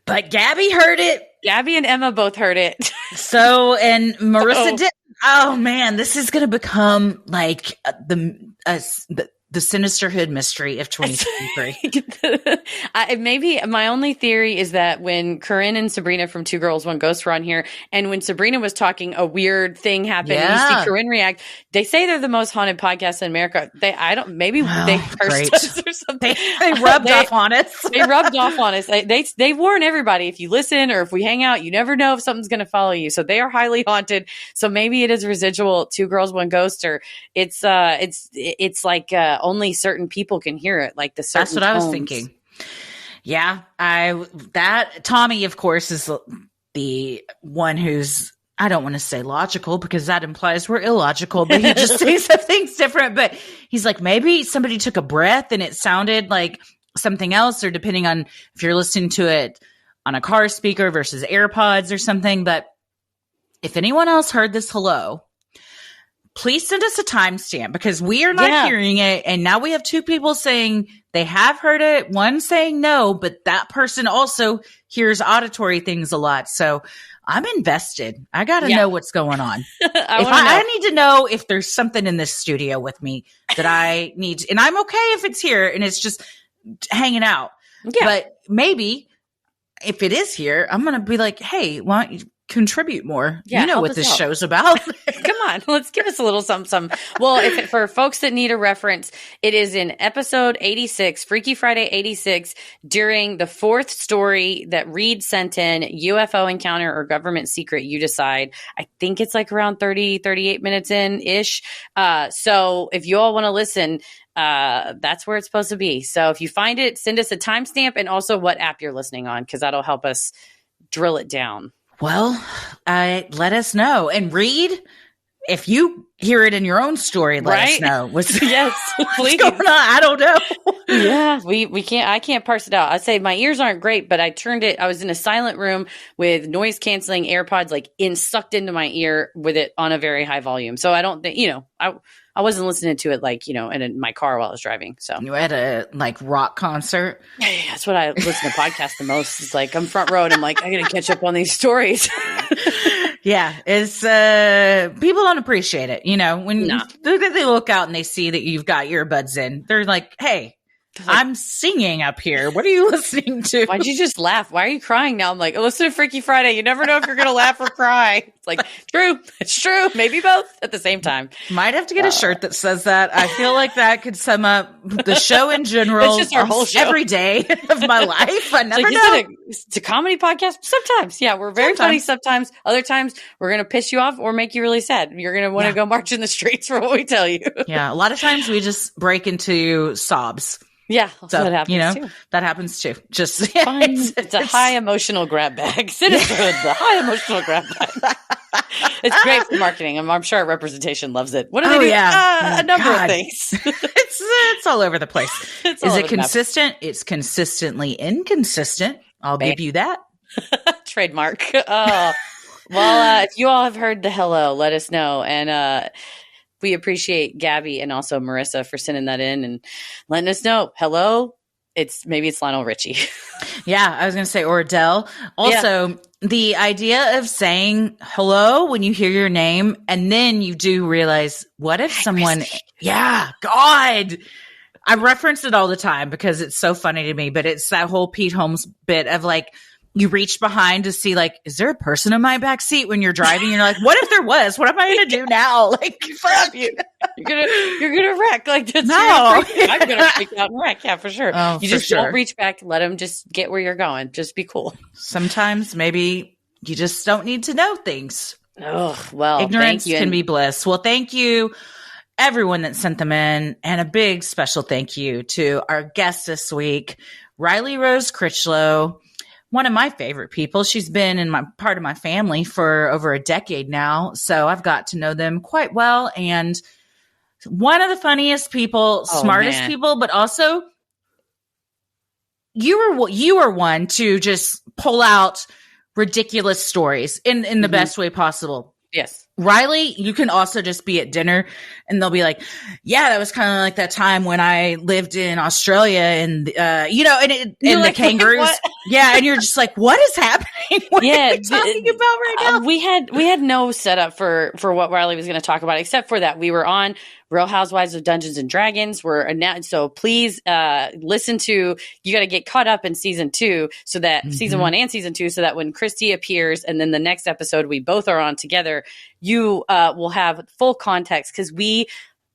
But Gabby heard it. Gabby and Emma both heard it. So, and Marissa did. Oh man, this is going to become like the Sinisterhood mystery of 2023. Maybe my only theory is that when Corinne and Sabrina from Two Girls, One Ghost were on here, and when Sabrina was talking, a weird thing happened. And you see Corinne react. They say they're the most haunted podcast in America. They cursed us or something. They rubbed off on us. They rubbed off on us. They warn everybody, if you listen or if we hang out, you never know if something's going to follow you. So they are highly haunted. So maybe it is residual Two Girls, One Ghost, or it's like only certain people can hear it. Like the certain That's what I was thinking. Yeah, Tommy, of course, is the one who's, I don't want to say logical because that implies we're illogical, but he just says things different. But he's like, maybe somebody took a breath and it sounded like something else, or depending on if you're listening to it on a car speaker versus AirPods or something. But if anyone else heard this hello, please send us a timestamp because we are not hearing it. And now we have two people saying they have heard it, one saying no, but that person also hears auditory things a lot. So I'm invested. I got to know what's going on. I need to know if there's something in this studio with me that I need. And I'm okay if it's here and it's just hanging out. Yeah. But maybe if it is here, I'm going to be like, hey, why don't you contribute more? You know what this show's about. Come on, let's give us a little something. Well, for folks that need a reference, it is in episode 86, Freaky Friday 86, during the fourth story that Reed sent in, UFO encounter or government secret, you decide. I think it's like around 38 minutes in-ish. So if you all want to listen, that's where it's supposed to be. So if you find it, send us a timestamp and also what app you're listening on, because that'll help us drill it down. Well, let us know. And Reed, if you hear it in your own story, let us know. Yes, please. What's going on? I don't know. Yeah, we can't. I can't parse it out. I say my ears aren't great, but I was in a silent room with noise canceling AirPods, like sucked into my ear with it on a very high volume. So I don't think, I wasn't listening to it like, in my car while I was driving. So you had a rock concert. Yeah, that's what I listen to podcasts the most. It's like I'm front row and I'm like, I got to catch up on these stories. Yeah, it's people don't appreciate it. When they look out and they see that you've got earbuds in, they're like, "Hey, I'm singing up here. What are you listening to?" Why'd you just laugh? Why are you crying now? I'm like, listen to Freaky Friday. You never know if you're going to laugh or cry. It's like, true. It's true. Maybe both at the same time. Might have to get a shirt that says that. I feel like that could sum up the show in general. It's just our whole show. Every day of my life. I never know. It's a comedy podcast. Sometimes. Yeah, we're very funny sometimes. Other times, we're going to piss you off or make you really sad. You're going to want to go march in the streets for what we tell you. Yeah, a lot of times we just break into sobs. Yeah, so that happens too. That happens too. Just it's a high emotional grab bag. Sinisterhood, the high emotional grab bag. It's great for marketing. I'm sure our representation loves it. What do they do? Yeah. A number of things. It's all over the place. Is it consistent? Map. It's consistently inconsistent. I'll give you that. Trademark. Oh. Well, if you all have heard the hello, let us know. And we appreciate Gabby and also Marissa for sending that in and letting us know. Hello. Maybe it's Lionel Richie. Yeah, I was going to say, or Adele. Also, the idea of saying hello when you hear your name and then you do realize, what if someone, God. I reference it all the time because it's so funny to me, but it's that whole Pete Holmes bit of like, you reach behind to see, like, is there a person in my back seat when you're driving? You're like, what if there was? What am I going to do now? Like, fuck you. You're gonna wreck. Like, that's I'm gonna freak out and wreck. Yeah, for sure. Oh, you just don't reach back. Let them just get where you're going. Just be cool. Sometimes maybe you just don't need to know things. Oh, well, ignorance can be bliss. Well, thank you, everyone that sent them in, and a big special thank you to our guest this week, Riley Rose Critchlow. One of my favorite people. She's been in part of my family for over a decade now. So I've got to know them quite well. And one of the funniest people, smartest people, but also you were one to just pull out ridiculous stories in the best way possible. Yes. Riley, you can also just be at dinner and they'll be like, yeah, that was kind of like that time when I lived in Australia and, and the kangaroos. Yeah. And you're just like, what is happening? What are you talking about right now? We had no setup for what Riley was going to talk about, except for that we were on Real Housewives of Dungeons and Dragons. So please listen to. You got to get caught up in season 2, so that season 1 and season 2, so that when Christy appears and then the next episode we both are on together, you will have full context because we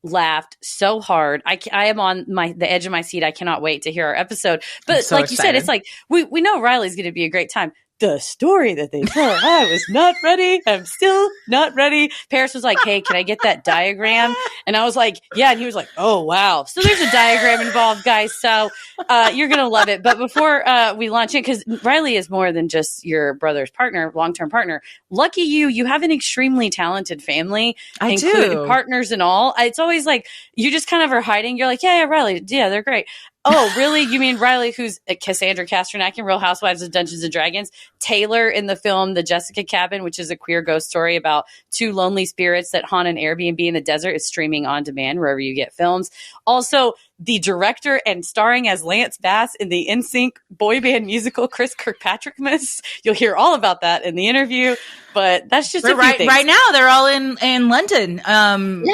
laughed so hard. I am on the edge of my seat. I cannot wait to hear our episode. But so like excited. You said, it's like we know Riley's going to be a great time. The story that they told, I was not ready. I'm still not ready. Paris was like, hey, can I get that diagram? And I was like, yeah. And he was like, oh, wow. So there's a diagram involved, guys. So you're going to love it. But before we launch in, because Riley is more than just your brother's partner, long-term partner. Lucky you have an extremely talented family. I do. Partners and all. It's always like, you just kind of are hiding. You're like, yeah, Riley. Yeah, they're great. Oh, really? You mean Riley, who's Cassandra Casternak in Real Housewives of Dungeons and Dragons? Taylor in the film The Jessica Cabin, which is a queer ghost story about 2 lonely spirits that haunt an Airbnb in the desert. It's streaming on demand wherever you get films. Also, the director and starring as Lance Bass in the NSYNC boy band musical Chriskirkpatrickmas. You'll hear all about that in the interview, but that's just a few things. Right now, they're all in London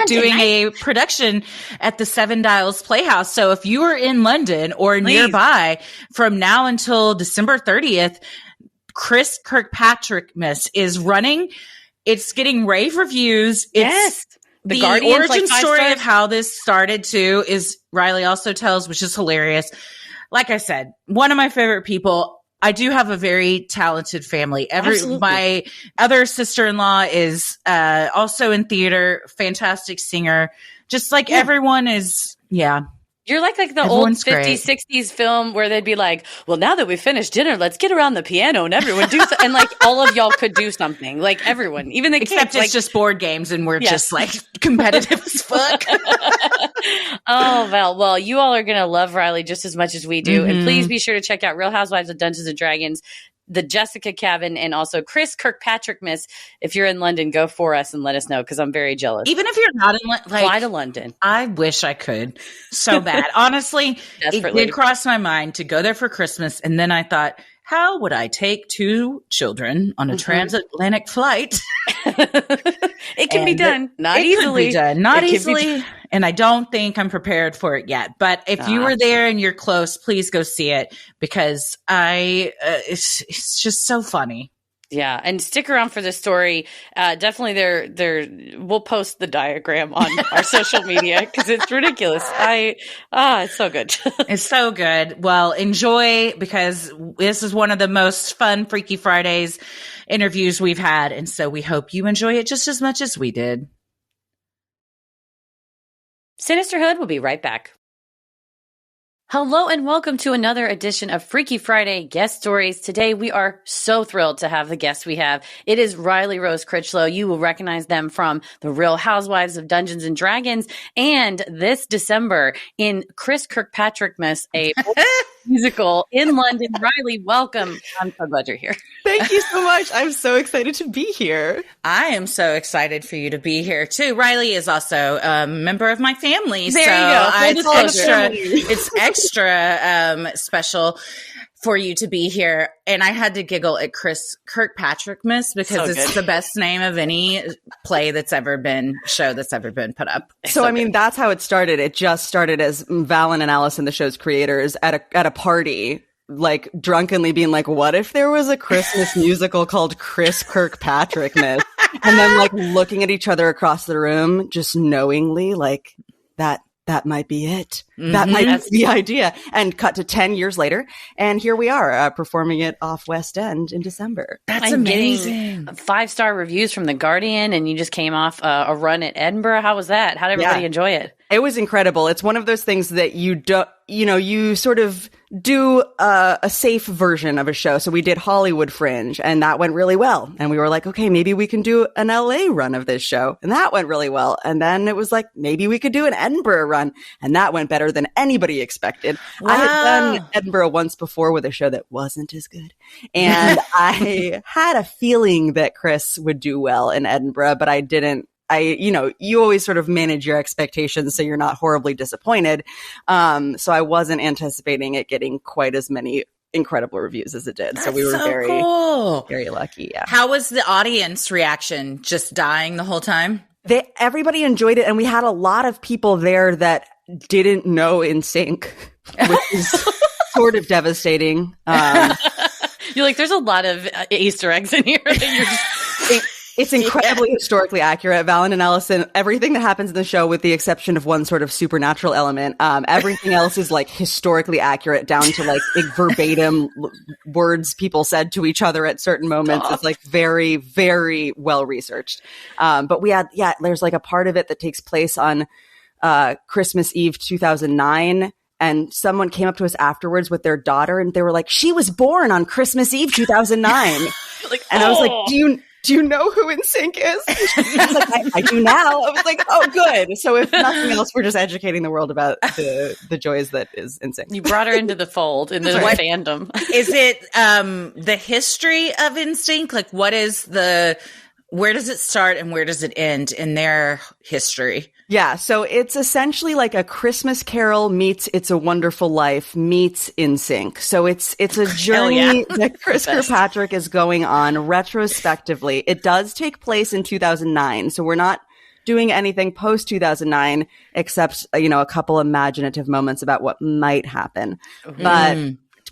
doing a production at the Seven Dials Playhouse. So if you are in London or nearby from now until December 30th, Chriskirkpatrickmas is running. It's getting rave reviews. Yes. The origin story of how this started too is Riley also tells, which is hilarious. Like I said, one of my favorite people. I do have a very talented family. My other sister-in-law is also in theater, fantastic singer. Just like everyone is, You're like the Everyone's old 50s, great. 60s film where they'd be like, well, now that we've finished dinner, let's get around the piano and everyone do something. And like all of y'all could do something. Like everyone, even the Except kids. it's Like, just board games and we're just like competitive as fuck. oh, well, you all are going to love Riley just as much as we do. And please be sure to check out Real Housewives of Dungeons and Dragons, the Jessica Cabin, and also Chriskirkpatrickmas. If you're in London, go for us and let us know because I'm very jealous. Even if you're not in fly to London. I wish I could so bad. Honestly, Desperately. it did cross my mind to go there for Christmas. And then I thought, how would I take 2 children on a transatlantic flight? It can be done. Not easily. Not easily. And I don't think I'm prepared for it yet. But if you were there and you're close, please go see it because it's just so funny. Yeah, and stick around for the story. Definitely, we'll post the diagram on our social media because it's ridiculous. It's so good. It's so good. Well, enjoy because this is one of the most fun Freaky Fridays interviews we've had, and so we hope you enjoy it just as much as we did. Sinisterhood will be right back. Hello and welcome to another edition of Freaky Friday Guest Stories. Today we are so thrilled to have the guest we have. It is Riley Rose Critchlow. You will recognize them from The Real Housewives of Dungeons and Dragons and this December in Chriskirkpatrickmas, a musical in London. Riley, welcome. I'm so glad you're here. Thank you so much. I'm so excited to be here. I am so excited for you to be here too. Riley is also a member of my family. There you go. It's extra special for you to be here. And I had to giggle at Chriskirkpatrickmas because it's the best name of any show that's ever been put up. So I mean, that's how it started. It just started as Valen and Allison, the show's creators, at a party, like drunkenly being like, what if there was a Christmas musical called Chriskirkpatrickmas? And then like looking at each other across the room, just knowingly like that might be it. That might be the idea. And cut to 10 years later. And here we are performing it off West End in December. That's amazing. 5-star reviews from The Guardian. And you just came off a run at Edinburgh. How was that? How did everybody enjoy it? It was incredible. It's one of those things that you sort of do a safe version of a show. So we did Hollywood Fringe and that went really well. And we were like, okay, maybe we can do an LA run of this show. And that went really well. And then it was like, maybe we could do an Edinburgh run. And that went better than anybody expected. Wow. I had done Edinburgh once before with a show that wasn't as good. And I had a feeling that Chris would do well in Edinburgh, but I didn't. You always sort of manage your expectations so you're not horribly disappointed. So I wasn't anticipating it getting quite as many incredible reviews as it did. So we were very, cool. very lucky. Yeah. How was the audience reaction? Just dying the whole time? Everybody enjoyed it. And we had a lot of people there that didn't know NSYNC, which is sort of devastating. You're like, there's a lot of Easter eggs in here. That you're just- It's incredibly historically accurate. Valen and Allison, everything that happens in the show, with the exception of one sort of supernatural element, everything else is like historically accurate down to like verbatim words people said to each other at certain moments. It's like very, very well researched. But there's like a part of it that takes place on Christmas Eve 2009. And someone came up to us afterwards with their daughter and they were like, she was born on Christmas Eve 2009. I was like, do you know who NSYNC is? I was like, I do now. I was like, oh, good. So if nothing else, we're just educating the world about the joys that is NSYNC. You brought her into the fold, into the fandom. Is it the history of NSYNC? Like, where does it start and where does it end in their history? Yeah, so it's essentially like a Christmas Carol meets It's a Wonderful Life meets NSYNC. So it's a journey that Chris Kirkpatrick is going on retrospectively. It does take place in 2009, so we're not doing anything post 2009 except a couple imaginative moments about what might happen. But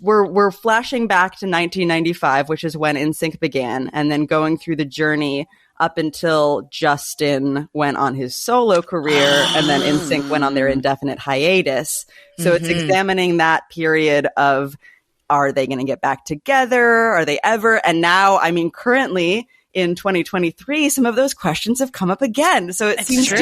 we're flashing back to 1995, which is when NSYNC began, and then going through the journey up until Justin went on his solo career and then NSYNC went on their indefinite hiatus. So it's examining that period of, are they going to get back together? Are they ever? And now, I mean, currently in 2023, some of those questions have come up again. So it seems to be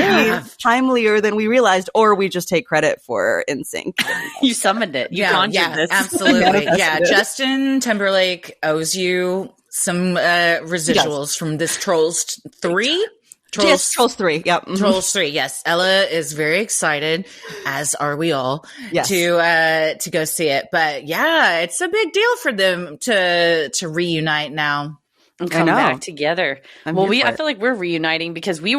timelier than we realized, or we just take credit for NSYNC. You summoned it. You conjured this. Absolutely. Justin Timberlake owes you some residuals from this Trolls 3. Trolls 3. Yep. Mm-hmm. Trolls 3. Yes. Ella is very excited, as are we all, to go see it. But yeah, it's a big deal for them to reunite now and come back together. I feel like we're reuniting because we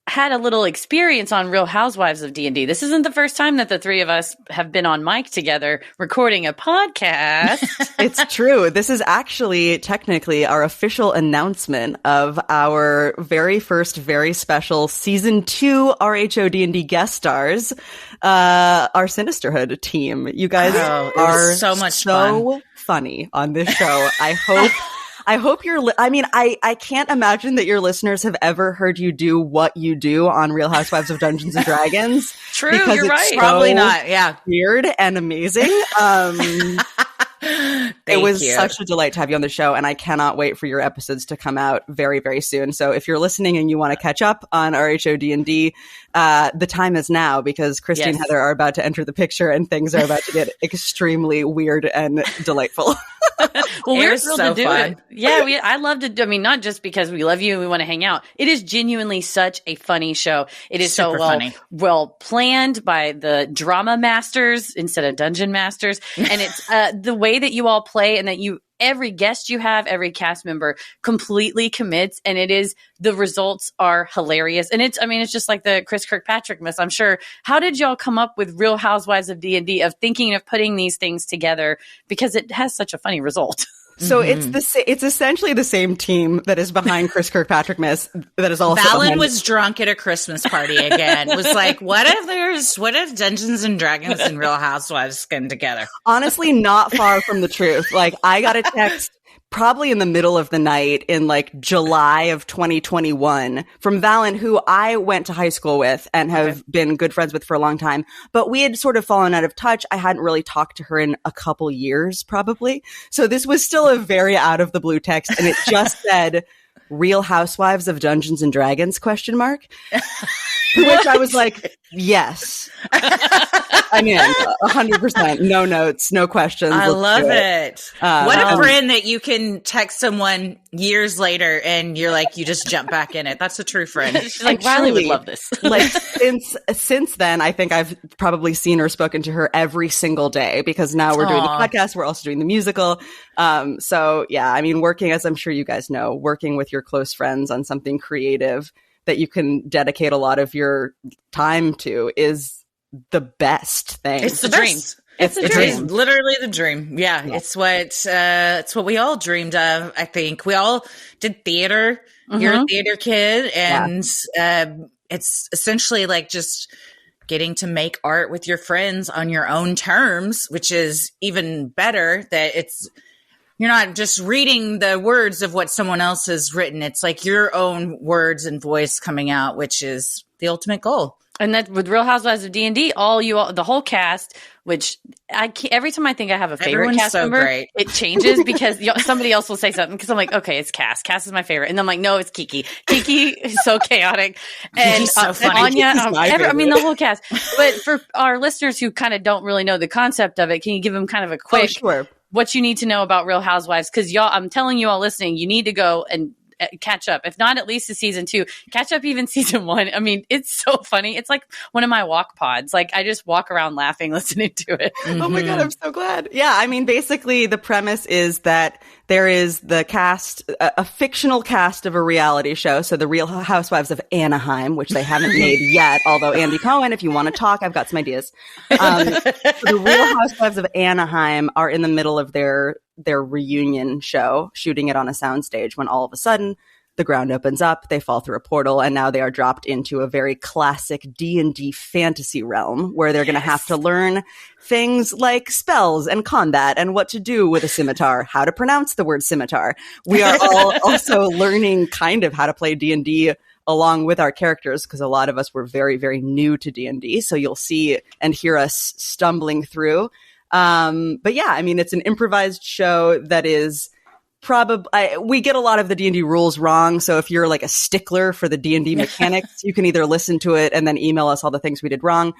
had a little experience on Real Housewives of D&D. This isn't the first time that the three of us have been on mic together recording a podcast. It's true. This is actually technically our official announcement of our very first, very special season 2 RHO D&D guest stars, our Sinisterhood team. You guys are so much fun. Funny on this show. I hope I can't imagine that your listeners have ever heard you do what you do on Real Housewives of Dungeons and Dragons. True, you're right. Probably not. Yeah. Weird and amazing. It was such a delight to have you on the show, and I cannot wait for your episodes to come out very, very soon. So if you're listening and you want to catch up on RHO D&D, the time is now, because Christy and Heather are about to enter the picture and things are about to get extremely weird and delightful. Well, we're thrilled to do it. Yeah, I love to do. I mean, not just because we love you and we want to hang out. It is genuinely such a funny show. It is super well planned by the drama masters instead of dungeon masters, and it's the way that you all play, and that every guest you have, every cast member completely commits, and the results are hilarious. And it's just like the Chriskirkpatrickmas, I'm sure. How did y'all come up with Real Housewives of D&D, of thinking of putting these things together? Because it has such a funny result. So it's essentially the same team that is behind Chriskirkpatrickmas that is also Valen was drunk at a Christmas party again. Was like, what if Dungeons and Dragons and Real Housewives come together? Honestly, not far from the truth. Like, I got a text probably in the middle of the night in like July of 2021 from Valen, who I went to high school with and have been good friends with for a long time, but we had sort of fallen out of touch. I hadn't really talked to her in a couple years, probably. So this was still a very out of the blue text, and it just said Real Housewives of Dungeons and Dragons ? Which I was like, yes. I mean, 100%. No notes, no questions. I love it. What a friend that you can text someone years later and you're like, you just jump back in it. That's a true friend. She's like, Riley would love this. Like, since then, I think I've probably seen or spoken to her every single day, because now we're doing the podcast. We're also doing the musical. So yeah, I mean, working, as I'm sure you guys know, working with your close friends on something creative that you can dedicate a lot of your time to is the best thing. It's the dream. It's the dream. Literally the dream. Yeah. It's what we all dreamed of. I think we all did theater. Mm-hmm. You're a theater kid, and it's essentially like just getting to make art with your friends on your own terms, which is even better, that you're not just reading the words of what someone else has written. It's like your own words and voice coming out, which is the ultimate goal. And that with Real Housewives of D&D, the whole cast, which every time I think I have a favorite cast member, it changes because somebody else will say something, because I'm like, okay, it's Cass. Cass is my favorite. And then I'm like, no, it's Kiki. Kiki is so chaotic. And so funny. Anya, the whole cast. But for our listeners who kind of don't really know the concept of it, can you give them kind of a quick what you need to know about Real Housewives? Because I'm telling you all listening, you need to go and catch up. If not, at least to season 2, catch up even season 1. I mean, it's so funny. It's like one of my walk pods. Like, I just walk around laughing, listening to it. Mm-hmm. Oh my God, I'm so glad. Yeah. I mean, basically the premise is that there is the cast, a fictional cast of a reality show. So the Real Housewives of Anaheim, which they haven't made yet. Although Andy Cohen, if you want to talk, I've got some ideas. The Real Housewives of Anaheim are in the middle of their reunion show, shooting it on a soundstage, when all of a sudden the ground opens up, they fall through a portal, and now they are dropped into a very classic D&D fantasy realm where they're going to have to learn things like spells and combat and what to do with a scimitar, how to pronounce the word scimitar. We are all also learning kind of how to play D&D along with our characters, because a lot of us were very, very new to D&D. So you'll see and hear us stumbling through. But yeah, I mean, it's an improvised show that is we get a lot of the D&D rules wrong. So if you're like a stickler for the D&D mechanics, you can either listen to it and then email us all the things we did wrong,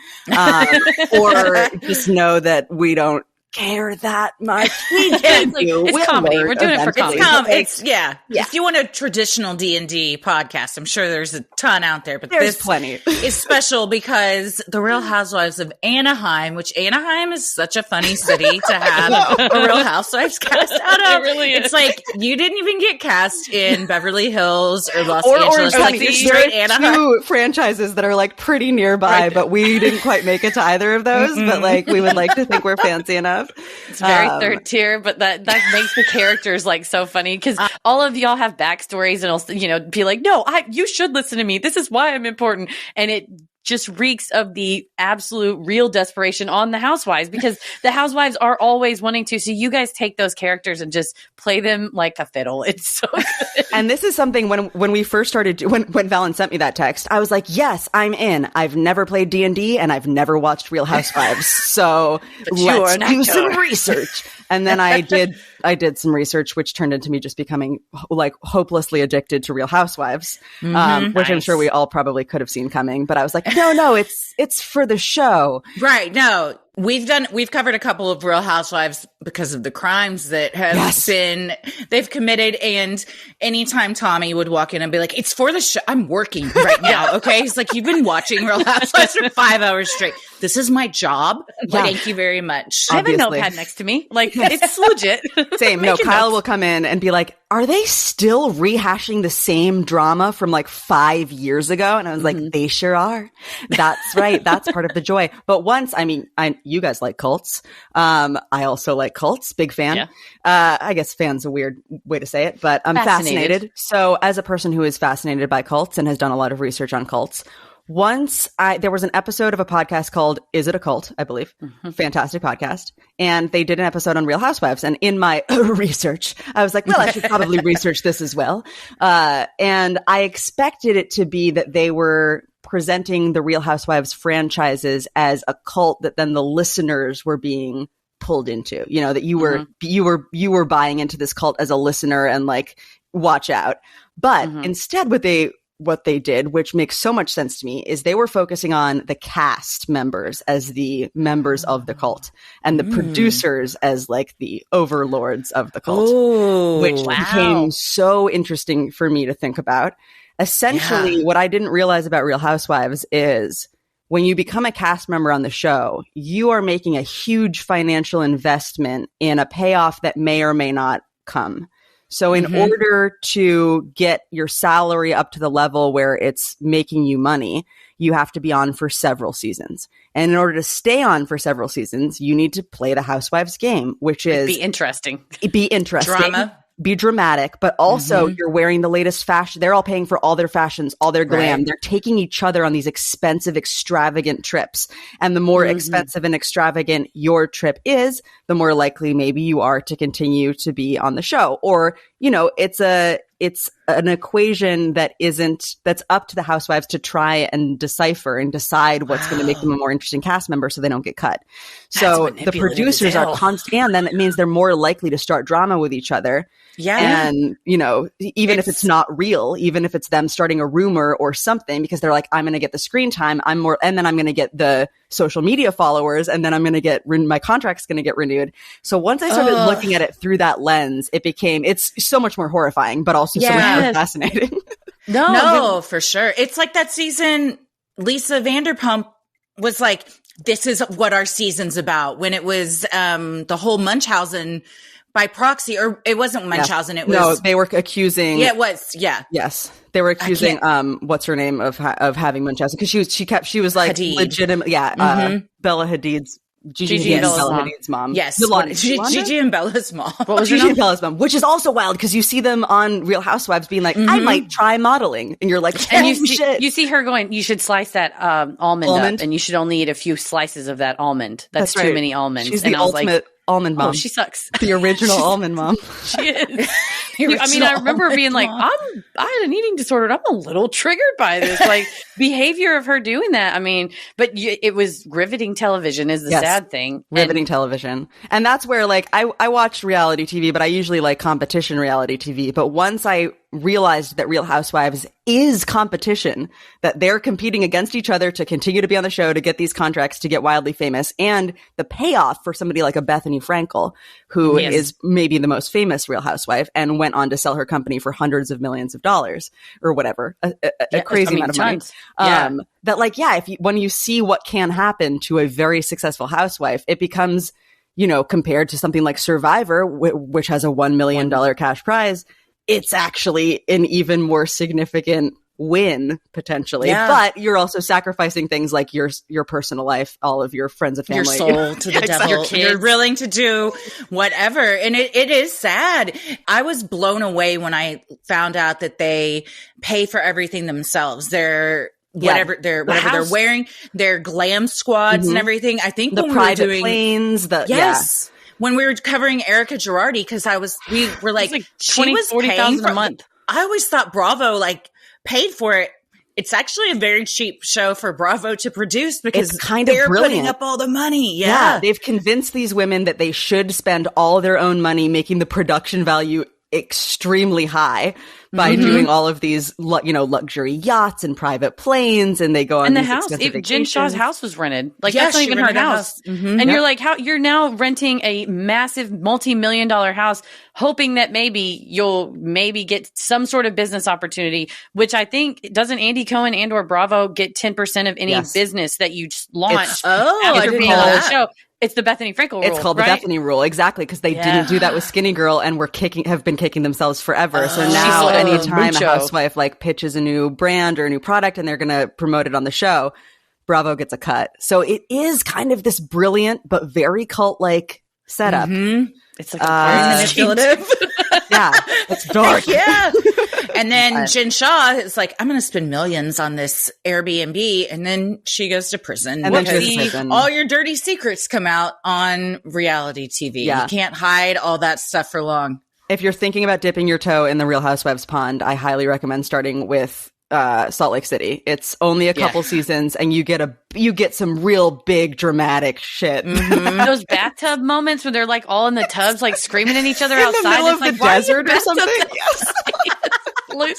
or just know that we don't care that much. It's comedy. We're doing it for comedy. Yeah. If you want a traditional D&D podcast, I'm sure there's a ton out there, but there's this plenty. is special because the Real Housewives of Anaheim, which Anaheim is such a funny city to have a Real Housewives cast out of. It really is. It's like you didn't even get cast in Beverly Hills or Los or Angeles. Orange You're straight Anaheim. Two franchises that are like pretty nearby, but we didn't quite make it to either of those. But like we would like to think we're fancy enough. It's very third tier, but that makes the characters like so funny because all of y'all have backstories and will be like, no, you should listen to me. This is why I'm important, and it just reeks of the absolute real desperation on the Housewives because the Housewives are always wanting to. So you guys take those characters and just play them like a fiddle. It's so good. And this is something when we first started, when Valen sent me that text, I was like, yes, I'm in. I've never played D&D and I've never watched Real Housewives. So let's do some research. And then I did some research, which turned into me just becoming like hopelessly addicted to Real Housewives, which I'm sure we all probably could have seen coming. But I was like, no, it's for the show. Right. No, we've covered a couple of Real Housewives because of the crimes that have they've committed. And anytime Tommy would walk in and be like, it's for the show. I'm working right now. Okay. He's like, you've been watching Real Housewives for 5 hours straight. This is my job. Yeah. Thank you very much. I have a notepad next to me. Like it's legit. Same. No, Kyle will come in and be like, are they still rehashing the same drama from like 5 years ago? And I was like, they sure are. That's right. That's part of the joy. But once, you guys like cults. I also like cults. Big fan. Yeah. I guess fan's a weird way to say it, but I'm fascinated. So as a person who is fascinated by cults and has done a lot of research on cults, there was an episode of a podcast called Is It a Cult? I believe. Fantastic podcast. And they did an episode on Real Housewives. And in my research, I was like, well, I should probably research this as well. And I expected it to be that they were presenting the Real Housewives franchises as a cult that then the listeners were being pulled into, that you were buying into this cult as a listener and like, watch out. But instead what they did, which makes so much sense to me, is they were focusing on the cast members as the members of the cult and the producers as like the overlords of the cult, which became so interesting for me to think about. Essentially, what I didn't realize about Real Housewives is when you become a cast member on the show, you are making a huge financial investment in a payoff that may or may not come. So in order to get your salary up to the level where it's making you money, you have to be on for several seasons. And in order to stay on for several seasons, you need to play the Housewives game, which is be interesting. Drama. Be dramatic, but also you're wearing the latest fashion. They're all paying for all their fashions, all their glam. Right. They're taking each other on these expensive, extravagant trips. And the more expensive and extravagant your trip is, the more likely maybe you are to continue to be on the show. Or, it's an equation that's up to the Housewives to try and decipher and decide what's going to make them a more interesting cast member so they don't get cut. So the producers are constant, and then it means they're more likely to start drama with each other. Yeah. And, even if it's not real, even if it's them starting a rumor or something, because they're like, I'm going to get the screen time, and then I'm going to get the social media followers, and then I'm going to get, my contract's going to get renewed. So once I started looking at it through that lens, it's so much more horrifying, but also so much more fascinating. No, for sure. It's like that season, Lisa Vanderpump was like, this is what our season's about, when it was the whole Munchausen by proxy, or it wasn't Munchausen. It was, no, they were accusing. Yeah, it was. Yeah. Yes. They were accusing, what's her name of having Munchausen. Cause she was like legitimate. Yeah. Bella Hadid's, Gigi and Bella Hadid's mom. Yes. Gigi and Bella's mom. What was Gigi and Bella's mom? Which is also wild because you see them on Real Housewives being like, I might try modeling. And you're like, and you see her going, you should slice that almond up, and you should only eat a few slices of that almond. That's too many almonds. She's the ultimate almond mom. Oh, she sucks. The original almond mom. She is. I mean, I remember being like, I had an eating disorder. And I'm a little triggered by this like behavior of her doing that. I mean, but it was riveting television is the sad thing. Riveting television. And that's where like I watch reality TV, but I usually like competition reality TV. But once I realized that Real Housewives is competition, that they're competing against each other to continue to be on the show, to get these contracts, to get wildly famous, and the payoff for somebody like a Bethany Frankel, who is maybe the most famous Real Housewife and went on to sell her company for hundreds of millions of dollars or whatever, a crazy amount of money. That like, when you see what can happen to a very successful housewife, it becomes, you know, compared to something like Survivor, which has a $1 million cash prize, it's actually an even more significant win potentially. Yeah. But you're also sacrificing things like your personal life, all of your friends and family. Your soul to the devil. You're willing to do whatever. And it is sad. I was blown away when I found out that they pay for everything themselves. They're they're wearing, their glam squads and everything. I think the private planes, when we were covering Erica Girardi, because we were like, she was paying a month. I always thought Bravo like paid for it. It's actually a very cheap show for Bravo to produce because it's kind they're of brilliant. Putting up all the money. Yeah, they've convinced these women that they should spend all their own money, making the production value extremely high by doing all of these, luxury yachts and private planes, and they go on. And the house, Jen Shah's house was rented. Like that's not even her house. And you're like, you're now renting a massive multi-million-dollar house, hoping that maybe you'll get some sort of business opportunity. Which I think doesn't Andy Cohen and/or Bravo get 10% of any business that you launch after being on the show? It's the Bethany Frankel rule. It's called the Bethany rule, exactly, because they didn't do that with Skinny Girl and have been kicking themselves forever. So now, anytime a housewife like pitches a new brand or a new product and they're going to promote it on the show, Bravo gets a cut. So it is kind of this brilliant but very cult-like setup. It's like manipulative. It's dark. And then Jen Shah is like, I'm going to spend millions on this Airbnb. And then she goes to prison. And then she goes to prison. All your dirty secrets come out on reality TV. You can't hide all that stuff for long. If you're thinking about dipping your toe in the Real Housewives pond, I highly recommend starting with Salt Lake City. It's only a couple seasons, and you get some real big dramatic shit. Those bathtub moments where they're like all in the tubs, like screaming at each other outside. In the middle of the desert or something. I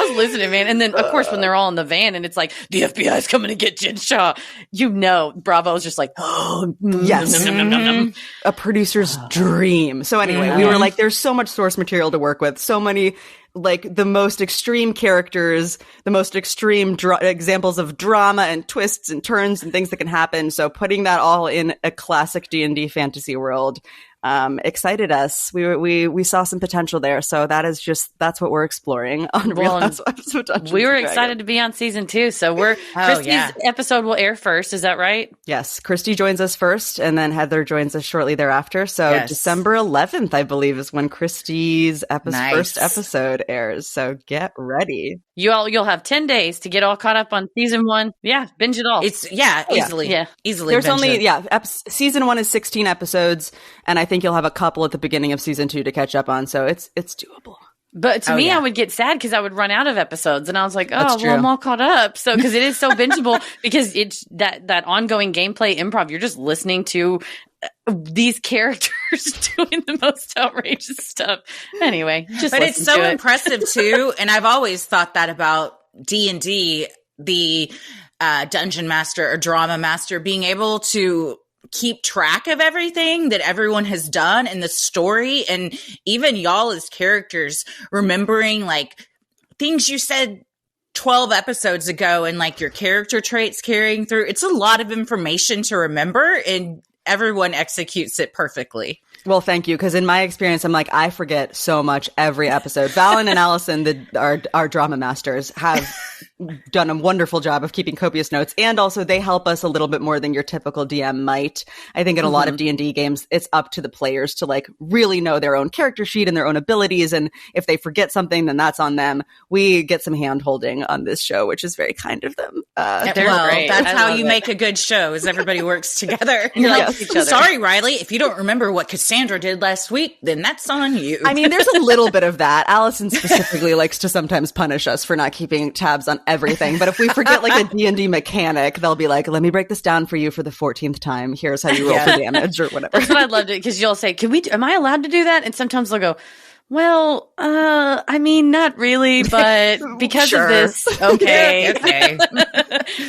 was losing it, man. And then, of course, when they're all in the van and it's like, the FBI is coming to get Jen Shah, Bravo's just like, a producer's dream. So anyway, we were like, there's so much source material to work with, so many like the most extreme characters, the most extreme examples of drama and twists and turns and things that can happen. So putting that all in a classic D&D fantasy world excited us. We saw some potential there. So that's what we're exploring on Real Housewives of Dungeons. We were excited to be on season 2. So Christy's episode will air first. Is that right? Yes. Christy joins us first and then Heather joins us shortly thereafter. So December 11th, I believe, is when Christy's first episode airs. So get ready. You'll have 10 days to get all caught up on season 1. Yeah. Binge it all. It's easily. Yeah. Easily. There's only, season 1 is 16 episodes. And I think you'll have a couple at the beginning of season 2 to catch up on. So it's doable. But to me, I would get sad because I would run out of episodes, and I was like, I'm all caught up. So because it is so bingeable, because it's that ongoing gameplay improv. You're just listening to these characters doing the most outrageous stuff. Anyway, but it's so impressive too. And I've always thought that about D&D, the dungeon master or drama master being able to keep track of everything that everyone has done in the story, and even y'all as characters remembering like things you said 12 episodes ago and like your character traits carrying through. It's a lot of information to remember, and everyone executes it perfectly. Well, thank you. Because in my experience, I'm like, I forget so much every episode. Valen and Allison, our drama masters, have done a wonderful job of keeping copious notes, and also they help us a little bit more than your typical DM might. I think in a lot of D&D games, it's up to the players to like really know their own character sheet and their own abilities, and if they forget something, then that's on them. We get some hand holding on this show, which is very kind of them. They're great. That's how you it. make a good show, is everybody works together. You're like, each other. sorry, Riley, if you don't remember what Cassandra did last week, then that's on you. I mean, there's a little bit of that. Allison specifically likes to sometimes punish us for not keeping tabs on everything. But if we forget like a D&D mechanic, they'll be like, let me break this down for you for the 14th time. Here's how you roll for damage or whatever. That's what I loved it, because you'll say, am I allowed to do that? And sometimes they'll go, well, I mean, not really, but because of this, okay. Okay.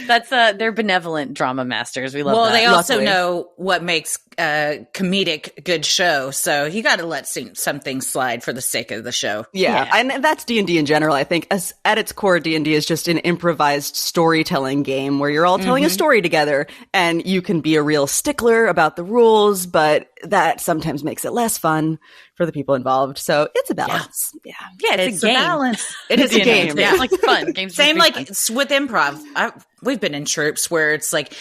That's they're benevolent drama masters. We love that. Well, they also Luckily. know what makes a comedic good show, so you got to let some things slide for the sake of the show. Yeah. And that's D&D in general. I think at its core, D&D is just an improvised storytelling game where you're all telling a story together, and you can be a real stickler about the rules, but that sometimes makes it less fun for the people involved. So it's a balance. Yeah. It's a game. balance. It is a game. Yeah, like fun. Games Same like like it's with improv. We've been in troops where it's like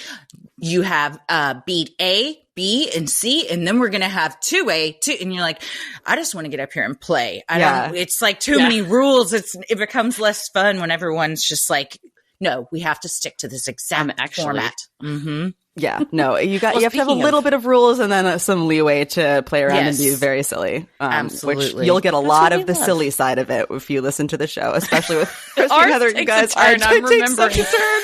you have beat A, B, and C, and then we're going to have 2A, 2, and you're like, I just want to get up here and play. It's like too many rules. It becomes less fun when everyone's just like, no, we have to stick to this exact format. Mm-hmm. Yeah, no, you have to have a little bit of rules and then some leeway to play around and be very silly. Absolutely. Which you'll get a lot of the silly side of it if you listen to the show, especially with Christy and Heather. You guys are taking such a turn.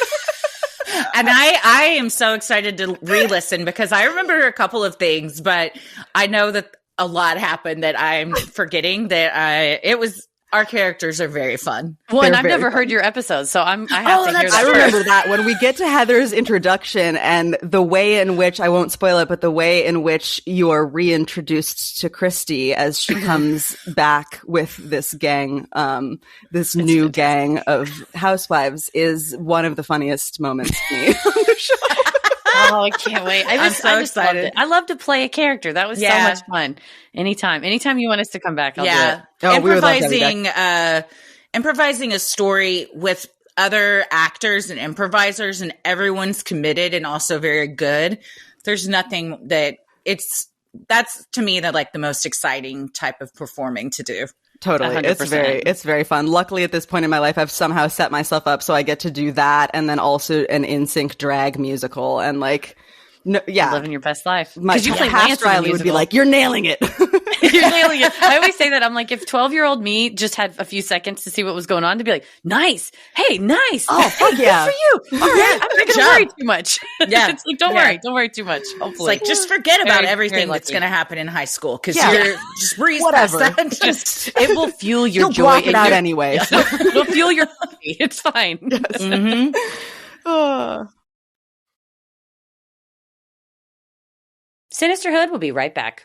And I am so excited to re-listen because I remember a couple of things, but I know that a lot happened that I'm forgetting. Our characters are very fun. Well, and I've never heard your episodes, so I have to hear that. I remember that when we get to Heather's introduction and the way in which, I won't spoil it, but the way in which you are reintroduced to Christy as she comes back with this gang, this new gang of housewives is one of the funniest moments to me on the show. Oh, I can't wait. I'm so excited. I love to play a character. That was so much fun. Anytime you want us to come back, I'll do it. Oh, improvising a story with other actors and improvisers, and everyone's committed and also very good. There's nothing that's to me the most exciting type of performing to do. Totally. 100%. It's very fun. Luckily at this point in my life, I've somehow set myself up so I get to do that. And then also an NSYNC drag musical. And living your best life. My past Riley would be like, you're nailing it. You're nailing it. I always say that. I'm like, if 12-year-old me just had a few seconds to see what was going on, to be like, nice. Hey, nice. Oh, fuck yeah. Good for you. All right. I'm not going to worry too much. Yeah. It's like, don't worry too much. Hopefully. It's like, just forget about everything that's going to happen in high school. Cause you're just breeze past that. It will fuel your You'll joy. block it out anyway. So. It'll fuel your joy. It's fine. Yes. Mm-hmm. Sinisterhood will be right back.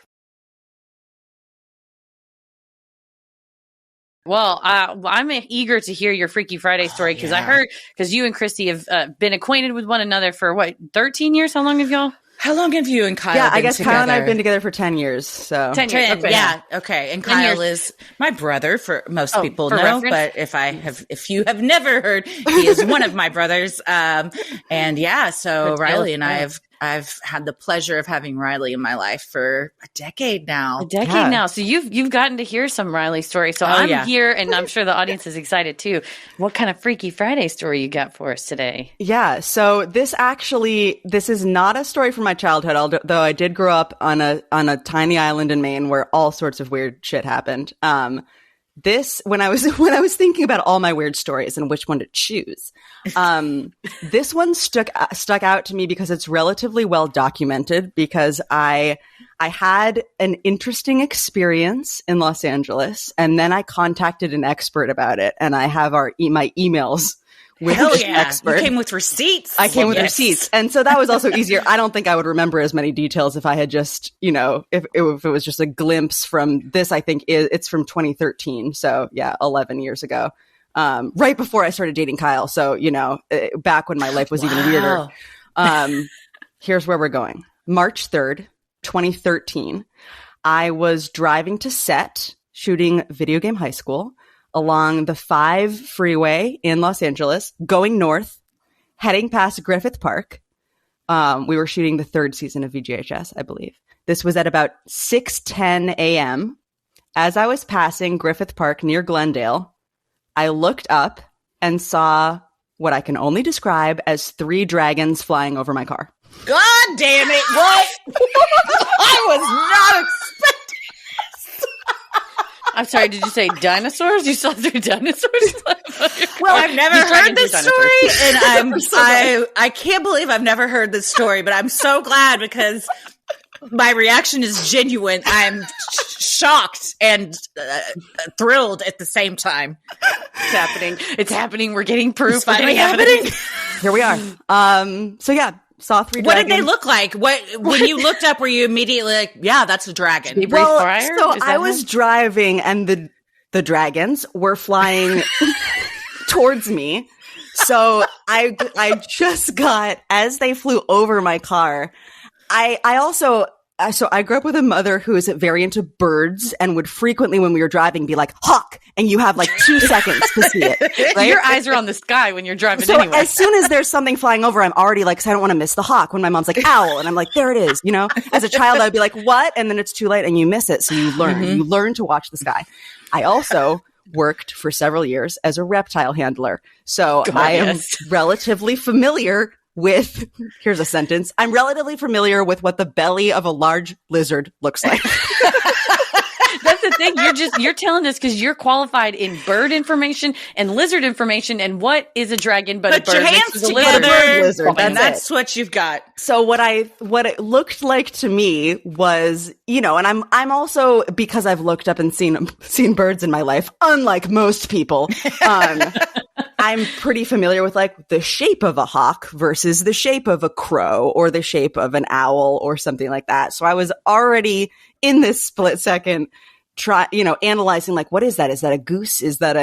Well, I'm eager to hear your Freaky Friday story because I heard you and Christy have been acquainted with one another for 13 years? How long have y'all? How long have you and Kyle been I guess together? Kyle and I have been together for 10 years. So 10 years. Okay. Yeah. Okay. And Kyle is my brother, for most people know, reference? but if you have never heard, he is one of my brothers. So Riley and I've had the pleasure of having Riley in my life for a decade now. So you've gotten to hear some Riley stories. So I'm here, and I'm sure the audience is excited too. What kind of Freaky Friday story you got for us today? Yeah. So this is not a story from my childhood, although I did grow up on a tiny island in Maine where all sorts of weird shit happened. When I was thinking about all my weird stories and which one to choose, this one stuck out to me because it's relatively well documented, because I had an interesting experience in Los Angeles, and then I contacted an expert about it, and I have my emails with this expert. You came with receipts. I came with receipts. And so that was also easier. I don't think I would remember as many details if I had just, if it was just a glimpse from this. I think it's from 2013. So 11 years ago. Right before I started dating Kyle. So, back when my life was even weirder. Here's where we're going. March 3rd, 2013. I was driving to set, shooting Video Game High School, along the 5 freeway in Los Angeles, going north, heading past Griffith Park. We were shooting the 3rd season of VGHS, I believe. This was at about 6:10 a.m. As I was passing Griffith Park near Glendale, I looked up and saw what I can only describe as 3 dragons flying over my car. God damn it. What? I was not expecting this. I'm sorry, did you say dinosaurs? You saw 3 dinosaurs? Well, I've never heard this story, and I can't believe I've never heard this story, but I'm so glad because my reaction is genuine. I'm shocked and thrilled at the same time. It's happening. It's happening. We're getting proof. It's finally happening. Here we are. So yeah, saw 3 dragons. What did they look like? When you looked up, were you immediately like, yeah, that's a dragon? Well, so I was driving and the dragons were flying towards me. So I just got, as they flew over my car, I also, so I grew up with a mother who is very into birds and would frequently, when we were driving, be like, hawk, and you have like 2 seconds to see it. Right? Your eyes are on the sky when you're driving so anyway. As soon as there's something flying over, I'm already like, cause I don't want to miss the hawk. When my mom's like, owl, and I'm like, there it is, you know? As a child, I'd be like, what? And then it's too late and you miss it. So you learn. You learn to watch the sky. I also worked for several years as a reptile handler. So I am relatively familiar with, here's a sentence, I'm relatively familiar with what the belly of a large lizard looks like. That's the thing. You're telling us because you're qualified in bird information and lizard information. And what is a dragon but a bird? Put your hands together, and that's what you've got. So what it looked like to me was, you know, and I'm also, because I've looked up and seen birds in my life, unlike most people, I'm pretty familiar with like the shape of a hawk versus the shape of a crow or the shape of an owl or something like that. So I was already in this split second analyzing like, what is that? Is that a goose? Is that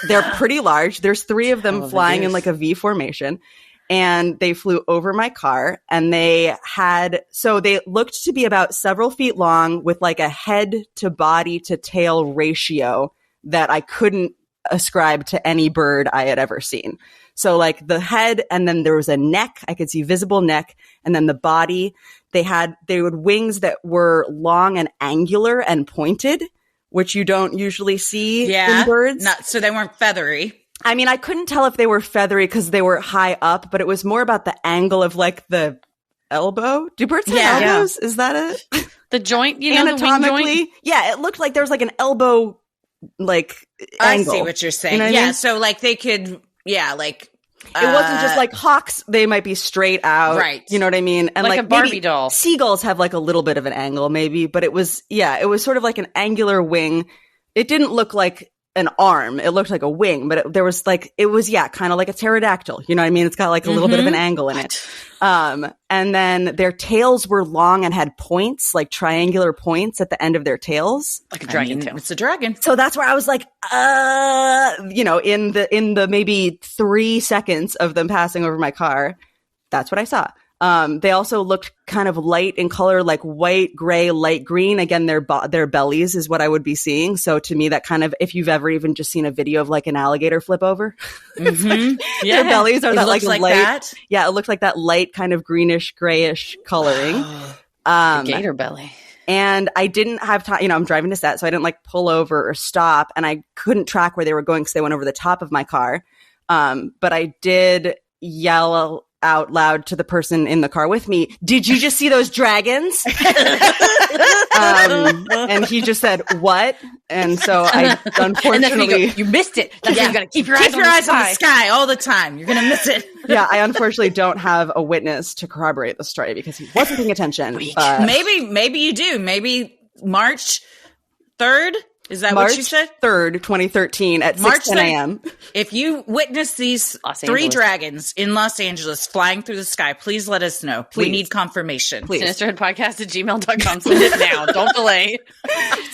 they're pretty large. There's 3 of them flying in like a V formation, and they flew over my car, and they looked to be about several feet long with like a head to body to tail ratio that I couldn't ascribe to any bird I had ever seen. So like the head, and then there was a neck, I could see visible neck, and then the body, they had wings that were long and angular and pointed, which you don't usually see in birds. So they weren't feathery. I mean, I couldn't tell if they were feathery because they were high up, but it was more about the angle of like the elbow. Do birds have elbows? Yeah. Is that it? The joint, anatomically? The wing joint? Yeah, it looked like there was like an elbow like angle. I see what you're saying. You know what I mean? So like they could, like it wasn't just like hawks, they might be straight out. Right. You know what I mean? And like a Barbie doll. Seagulls have like a little bit of an angle maybe, but it was sort of like an angular wing. It didn't look like an arm. It looked like a wing, but it was kind of like a pterodactyl. You know what I mean? It's got like a little bit of an angle in it. And then their tails were long and had points, like triangular points at the end of their tails. Like a dragon tail. It's a dragon. So that's where I was like, in the maybe 3 seconds of them passing over my car, that's what I saw. They also looked kind of light in color, like white, gray, light green. Again, their bellies is what I would be seeing. So to me, that kind of, if you've ever even just seen a video of like an alligator flip over, mm-hmm. Their bellies are that like light. That? Yeah, it looked like that light kind of greenish, grayish coloring. Gator belly. And I didn't have time, I'm driving to set, so I didn't like pull over or stop, and I couldn't track where they were going because they went over the top of my car. But I did yell out loud to the person in the car with me, "Did you just see those dragons?" And he just said, "What?" And so I unfortunately you missed it. That's why you gotta keep your eyes on the sky all the time. You're gonna miss it. Yeah, I unfortunately don't have a witness to corroborate the story because he wasn't paying attention. Maybe you do. Maybe March 3rd. Is that what you said? March 3rd, 2013 at 6:10 a.m. If you witness these 3 dragons in Los Angeles flying through the sky, please let us know. Please. We need confirmation. Please. Sinisterhoodpodcast@gmail.com. Send it now. Don't delay.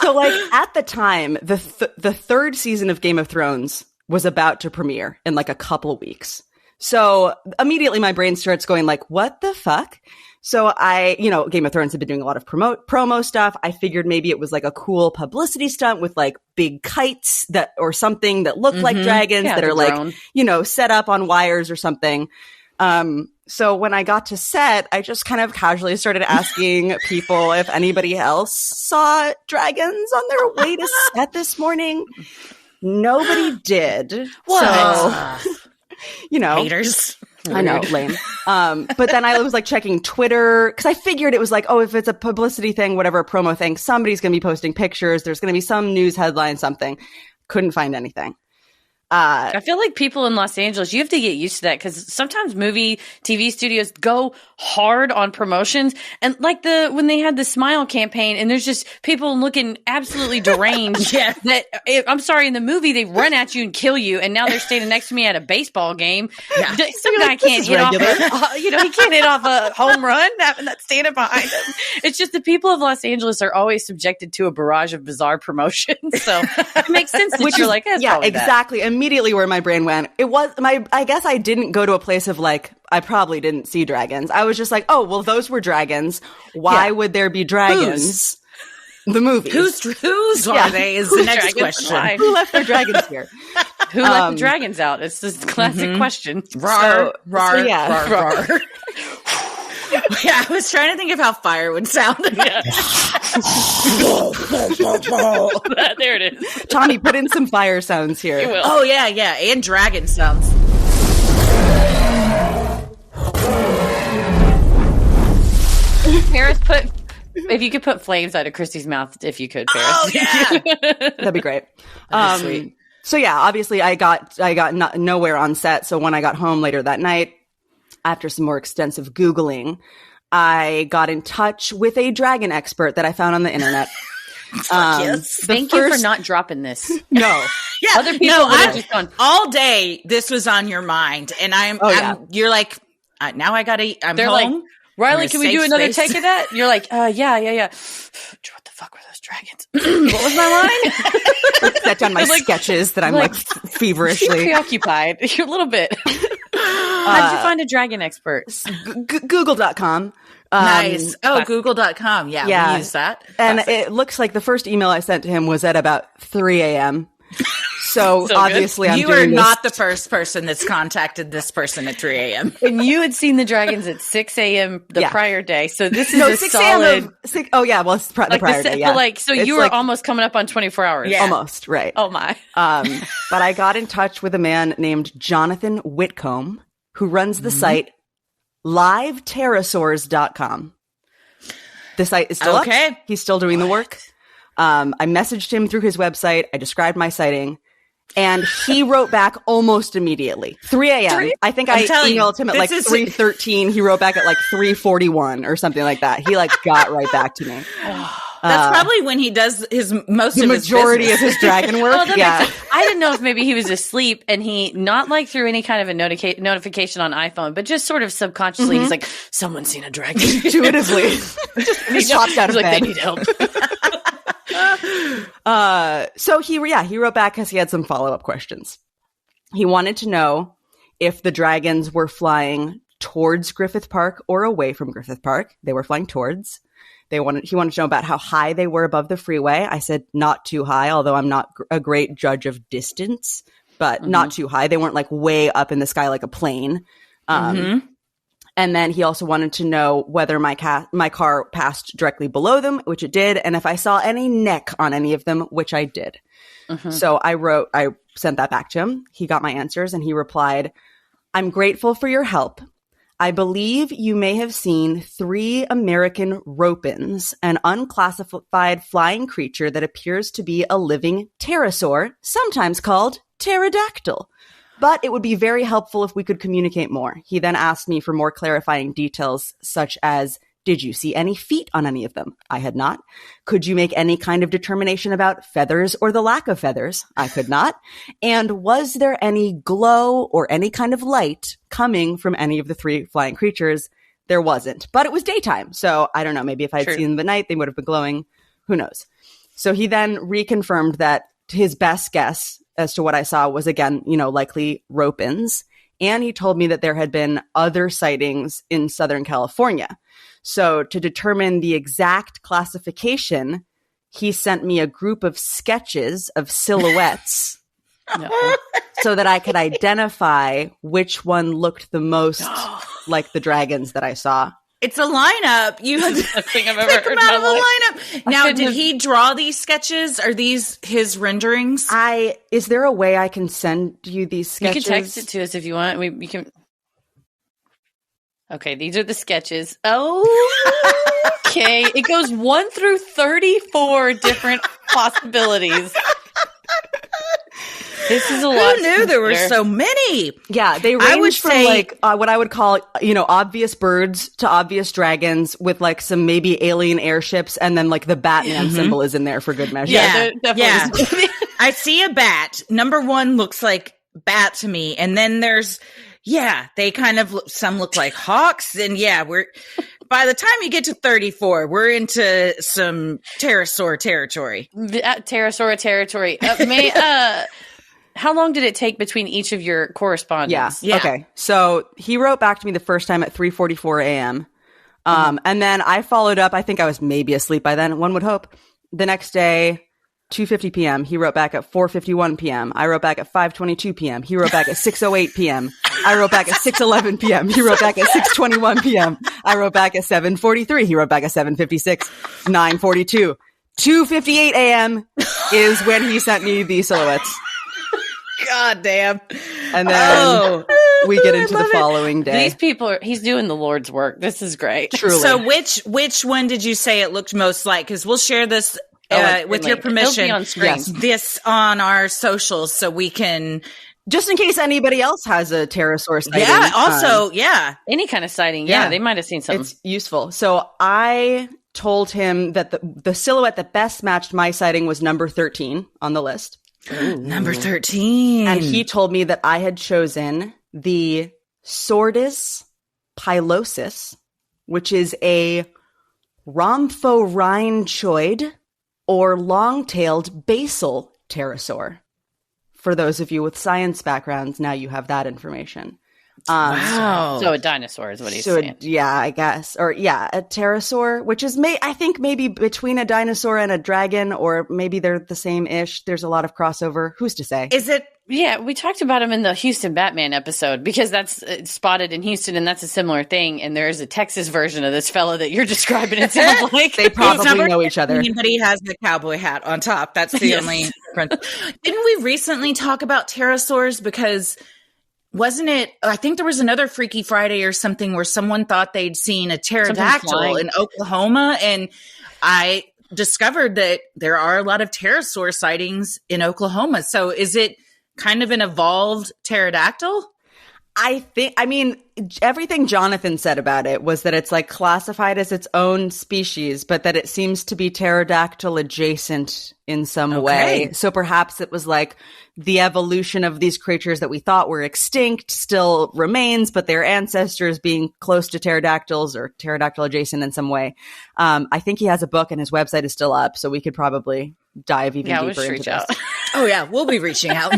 So like at the time, the 3rd season of Game of Thrones was about to premiere in like a couple of weeks. So immediately my brain starts going like, what the fuck? So Game of Thrones had been doing a lot of promo stuff. I figured maybe it was like a cool publicity stunt with like big kites or something that looked like dragons that are like, set up on wires or something. So when I got to set, I just kind of casually started asking people if anybody else saw dragons on their way to set this morning. Nobody did. What? So, haters. I know, lame. But then I was like checking Twitter because I figured it was like, if it's a publicity thing, whatever, a promo thing, somebody's going to be posting pictures. There's going to be some news headline, something. Couldn't find anything. I feel like people in Los Angeles, you have to get used to that because sometimes TV studios go hard on promotions. And like when they had the Smile campaign and there's just people looking absolutely deranged. I'm sorry, in the movie, they run at you and kill you. And now they're standing next to me at a baseball game. Yeah. Some guy can't hit off, he can't hit off a home run having that standing behind him. It's just the people of Los Angeles are always subjected to a barrage of bizarre promotions. So it makes sense that you're like, exactly. That. Immediately where my brain went, I guess I didn't go to a place of like, I probably didn't see dragons. I was just like, those were dragons. Why would there be dragons? The movie. Whose are they is the next question. Who left their dragons here? Who let the dragons out? It's this classic question. Rawr. Yeah, I was trying to think of how fire would sound. Yeah. There it is. Tommy, put in some fire sounds here. Oh, yeah, and dragon sounds. Paris, if you could put flames out of Christy's mouth, if you could, Paris. Oh, yeah. That'd be great. That'd be sweet. So, yeah, obviously I got nowhere on set. So when I got home later that night, after some more extensive Googling, I got in touch with a dragon expert that I found on the internet. Yes. Thank you for not dropping this. No. Yeah. Other people would have just gone. All day, this was on your mind. And you're like, now I got to, they're home. Like, Riley, can we do another take of that? You're like, yeah. What the fuck were those dragons? What was my line? Set down my sketches that I'm like feverishly preoccupied. You're a little bit. How did you find a dragon expert? Google.com. Nice. Google.com. Yeah. We use that. And it looks like the first email I sent to him was at about 3 a.m. So obviously you are not the first person that's contacted this person at 3 a.m. And you had seen the dragons at 6 a.m. the prior day. So this is a 6 solid. It's the prior day. Yeah. But you were almost coming up on 24 hours. Yeah. Almost, right. Oh my. But I got in touch with a man named Jonathan Whitcomb who runs the site livepterosaurs.com. The site is still up. He's still doing the work. I messaged him through his website. I described my sighting. And he wrote back almost immediately. 3 a.m. I think I emailed him at like 3:13. He wrote back at like 3:41 or something like that. He like got right back to me. That's probably when he does the majority of his dragon work. I didn't know if maybe he was asleep and he not like through any kind of a notification on iPhone, but just sort of subconsciously, he's like, someone's seen a dragon. Intuitively. Just popped out of bed. Like, they need help. So he wrote back because he had some follow-up questions. He wanted to know if the dragons were flying towards Griffith Park or away from Griffith Park. They were flying towards. He wanted to know about how high they were above the freeway. I said not too high, although I'm not a great judge of distance, but not too high. They weren't like way up in the sky like a plane. And then he also wanted to know whether my car passed directly below them, which it did, and if I saw any neck on any of them, which I did. So I sent that back to him. He got my answers, and he replied, "I'm grateful for your help. I believe you may have seen 3 American ropens, an unclassified flying creature that appears to be a living pterosaur, sometimes called pterodactyl. But it would be very helpful if we could communicate more." He then asked me for more clarifying details, such as, did you see any feet on any of them? I had not. Could you make any kind of determination about feathers or the lack of feathers? I could not. And was there any glow or any kind of light coming from any of the 3 flying creatures? There wasn't. But it was daytime. So I don't know. Maybe if I'd seen them at night, they would have been glowing. Who knows? So he then reconfirmed that his best guess as to what I saw was, again, likely ropens. And he told me that there had been other sightings in Southern California. So to determine the exact classification, he sent me a group of sketches of silhouettes so that I could identify which one looked the most like the dragons that I saw. It's a lineup. You have to thing I've ever pick them heard out in of my a life. lineup. Now, did he draw these sketches? Are these his renderings? Is there a way I can send you these sketches? You can text it to us if you want. We can. Okay, these are the sketches. Oh, okay. It goes 1 through 34 different possibilities. This is a lot. Who knew there were so many? Yeah, they range from like what I would call, obvious birds to obvious dragons with like some maybe alien airships, and then like the Batman symbol is in there for good measure. Yeah. I see a bat. Number 1 looks like bat to me, and then there's they kind of some look like hawks, and we're by the time you get to 34, we're into some pterosaur territory. Pterosaur territory. How long did it take between each of your correspondence? Yeah. Okay. So he wrote back to me the first time at 3:44 a.m. And then I followed up. I think I was maybe asleep by then. One would hope. The next day, 2:50 p.m. He wrote back at 4:51 p.m. I wrote back at 5:22 p.m. He wrote back at 6:08 p.m. I wrote back at 6:11 p.m. He wrote back at 6:21 p.m. I wrote back at 7:43. He wrote back at 7:56, 9:42. 2:58 a.m. is when he sent me the silhouettes. God damn. And then we get into the following day. These people he's doing the Lord's work. This is great. Truly. So which one did you say it looked most like? Because we'll share this with your permission. It'll be on screen. Yes. This on our socials so we can, just in case anybody else has a pterosaur sighting. Yeah. Also, any kind of sighting. Yeah, they might have seen something. It's useful. So I told him that the silhouette that best matched my sighting was number 13 on the list. Ooh. Number 13. And he told me that I had chosen the Sordus pilosus, which is a rhomphorhynchoid or long-tailed basal pterosaur. For those of you with science backgrounds, now you have that information. Wow. So a dinosaur is what he's saying. I guess. Or a pterosaur, which is I think maybe between a dinosaur and a dragon, or maybe they're the same-ish. There's a lot of crossover. Who's to say? Is it? Yeah, we talked about him in the Houston Batman episode because that's spotted in Houston, and that's a similar thing. And there's a Texas version of this fella that you're describing. It sounds like they probably know each other. Anybody has the cowboy hat on top. That's the only difference. Didn't we recently talk about pterosaurs? Because wasn't it? I think there was another Freaky Friday or something where someone thought they'd seen a pterodactyl in Oklahoma, and I discovered that there are a lot of pterosaur sightings in Oklahoma. So is it kind of an evolved pterodactyl? Everything Jonathan said about it was that it's like classified as its own species, but that it seems to be pterodactyl adjacent in some way. So perhaps it was like the evolution of these creatures that we thought were extinct still remains, but their ancestors being close to pterodactyls or pterodactyl adjacent in some way. I think he has a book and his website is still up, so we could probably dive even deeper into this. Oh yeah, we'll be reaching out.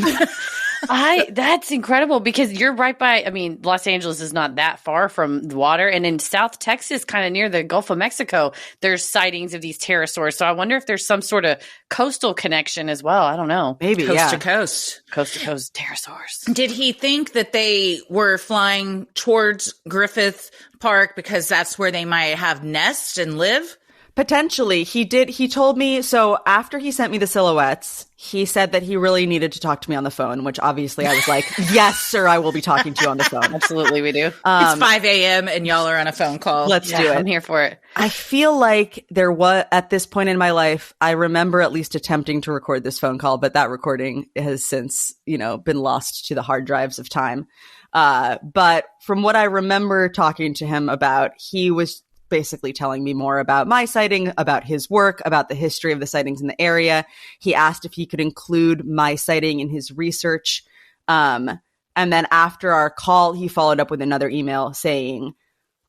That's incredible because you're right by, Los Angeles is not that far from the water. And in South Texas, kind of near the Gulf of Mexico, there's sightings of these pterosaurs. So I wonder if there's some sort of coastal connection as well. I don't know. Maybe, coast to coast. Coast to coast pterosaurs. Did he think that they were flying towards Griffith Park because that's where they might have nests and live? Potentially. He did. He told me, so after he sent me the silhouettes, he said that he really needed to talk to me on the phone, which obviously I was like, yes, sir, I will be talking to you on the phone. Absolutely, we do. It's 5 a.m. and y'all are on a phone call. Let's do it. I'm here for it. I feel like there was, at this point in my life, I remember at least attempting to record this phone call, but that recording has since, been lost to the hard drives of time. But from what I remember talking to him about, he was basically telling me more about my sighting, about his work, about the history of the sightings in the area. He asked if he could include my sighting in his research. And then after our call, he followed up with another email saying,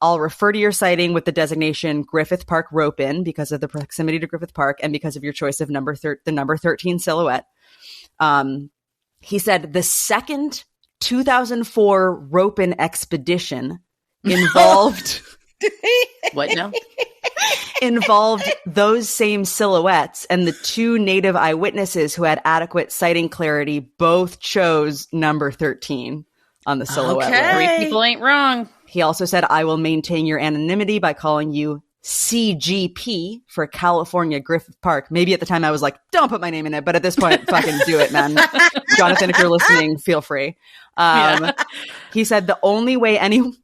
I'll refer to your sighting with the designation Griffith Park Rope-In because of the proximity to Griffith Park and because of your choice of the number 13 silhouette. He said the second 2004 Rope-In expedition involved What now? involved those same silhouettes, and the two native eyewitnesses who had adequate sighting clarity both chose number 13 on the silhouette Okay. list. 3 people ain't wrong. He also said, I will maintain your anonymity by calling you CGP for California Griffith Park. Maybe at the time I was like, don't put my name in it. But at this point, fucking do it, man. Jonathan, if you're listening, feel free. He said the only way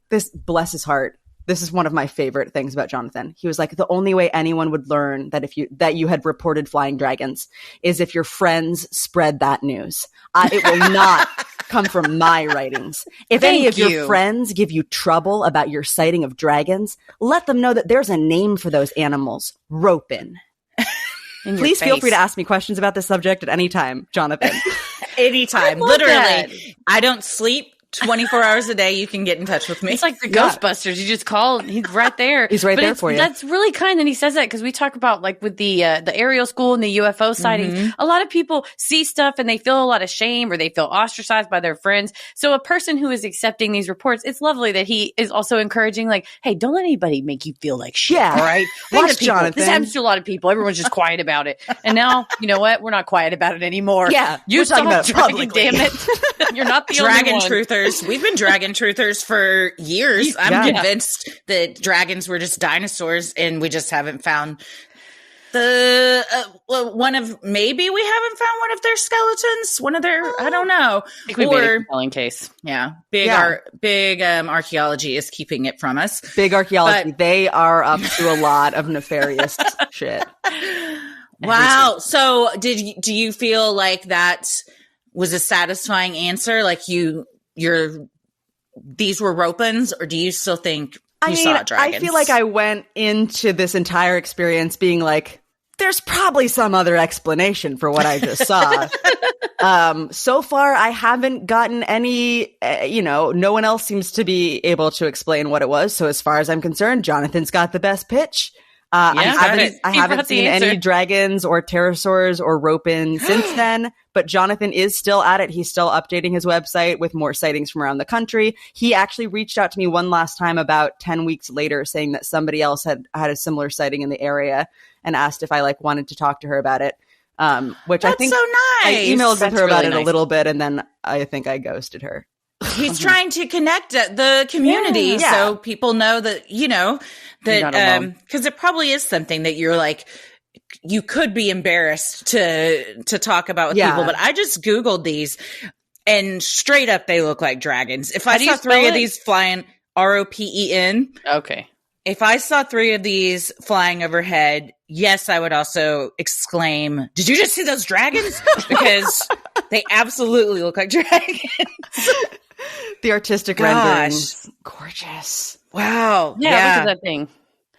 this, bless his heart, this is one of my favorite things about Jonathan. He was like, the only way anyone would learn that that you had reported flying dragons is if your friends spread that news. It will not come from my writings. If any of your friends give you trouble about your sighting of dragons, let them know that there's a name for those animals, ropin'. Please feel free to ask me questions about this subject at any time, Jonathan. Anytime. Literally. I don't sleep. 24 hours a day, you can get in touch with me. It's like the Ghostbusters. You just call, he's right there. He's right there for you. That's really kind that he says that, because we talk about, like, with the aerial school and the UFO sightings, a lot of people see stuff and they feel a lot of shame or they feel ostracized by their friends. So a person who is accepting these reports, it's lovely that he is also encouraging, like, hey, don't let anybody make you feel like shit. Yeah. All right. A lot of people. Jonathan. This happens to a lot of people. Everyone's just quiet about it. And now, you know what? We're not quiet about it anymore. Yeah. You talking about it dragon, publicly. damn it. You're not the Dragon only one. truthers. We've been dragon truthers for years. I'm convinced that dragons were just dinosaurs and we just haven't found the maybe we haven't found one of their skeletons, one of their I don't know. I think we made a compelling case. Yeah, big archaeology is keeping it from us. Big archaeology. They are up to a lot of nefarious shit. Wow. So do you feel like that was a satisfying answer? Like these were ropins, or do you still think you saw dragons? I feel like I went into this entire experience being like, there's probably some other explanation for what I just saw. So far, I haven't gotten any, no one else seems to be able to explain what it was. So as far as I'm concerned, Jonathan's got the best pitch. I haven't seen any dragons or pterosaurs or ropin since then, but Jonathan is still at it. He's still updating his website with more sightings from around the country. He actually reached out to me one last time about 10 weeks later saying that somebody else had a similar sighting in the area and asked if I wanted to talk to her about it. Which That's I think so nice. I emailed with her about really it a little bit, and then I think I ghosted her. He's trying to connect the community so people know that, that, because it probably is something that you're like, you could be embarrassed to talk about with people. But I just Googled these and straight up, they look like dragons. If I saw 3 of these flying, ROPEN. Okay. If I saw 3 of these flying overhead, yes, I would also exclaim, did you just see those dragons? Because they absolutely look like dragons. The artistic renderings. Gorgeous. Wow. Yeah, look at that thing.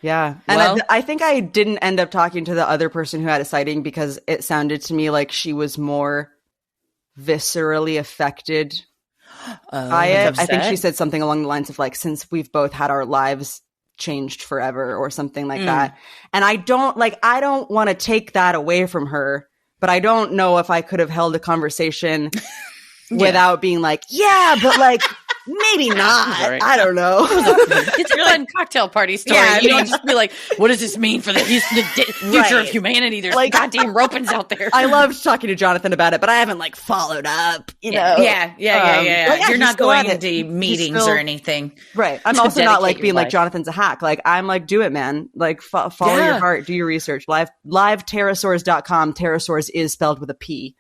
Yeah. And I think I didn't end up talking to the other person who had a sighting because it sounded to me like she was more viscerally affected by it. I think she said something along the lines of like, since we've both had our lives changed forever or something like that. And I don't want to take that away from her, but I don't know if I could have held a conversation without being like, yeah, but like, maybe not. Right. I don't know. It's a fun cocktail party story. Yeah, you don't just be like, what does this mean for the future of humanity? There's Like, goddamn ropins out there. I loved talking to Jonathan about it, but I haven't followed up, you know? Yeah. You're not going into meetings or anything. Right. I'm also not being like, life. Jonathan's a hack. Like, I'm like, do it, man. Like, follow your heart, do your research. Livepterosaurs.com. Pterosaurs is spelled with a P.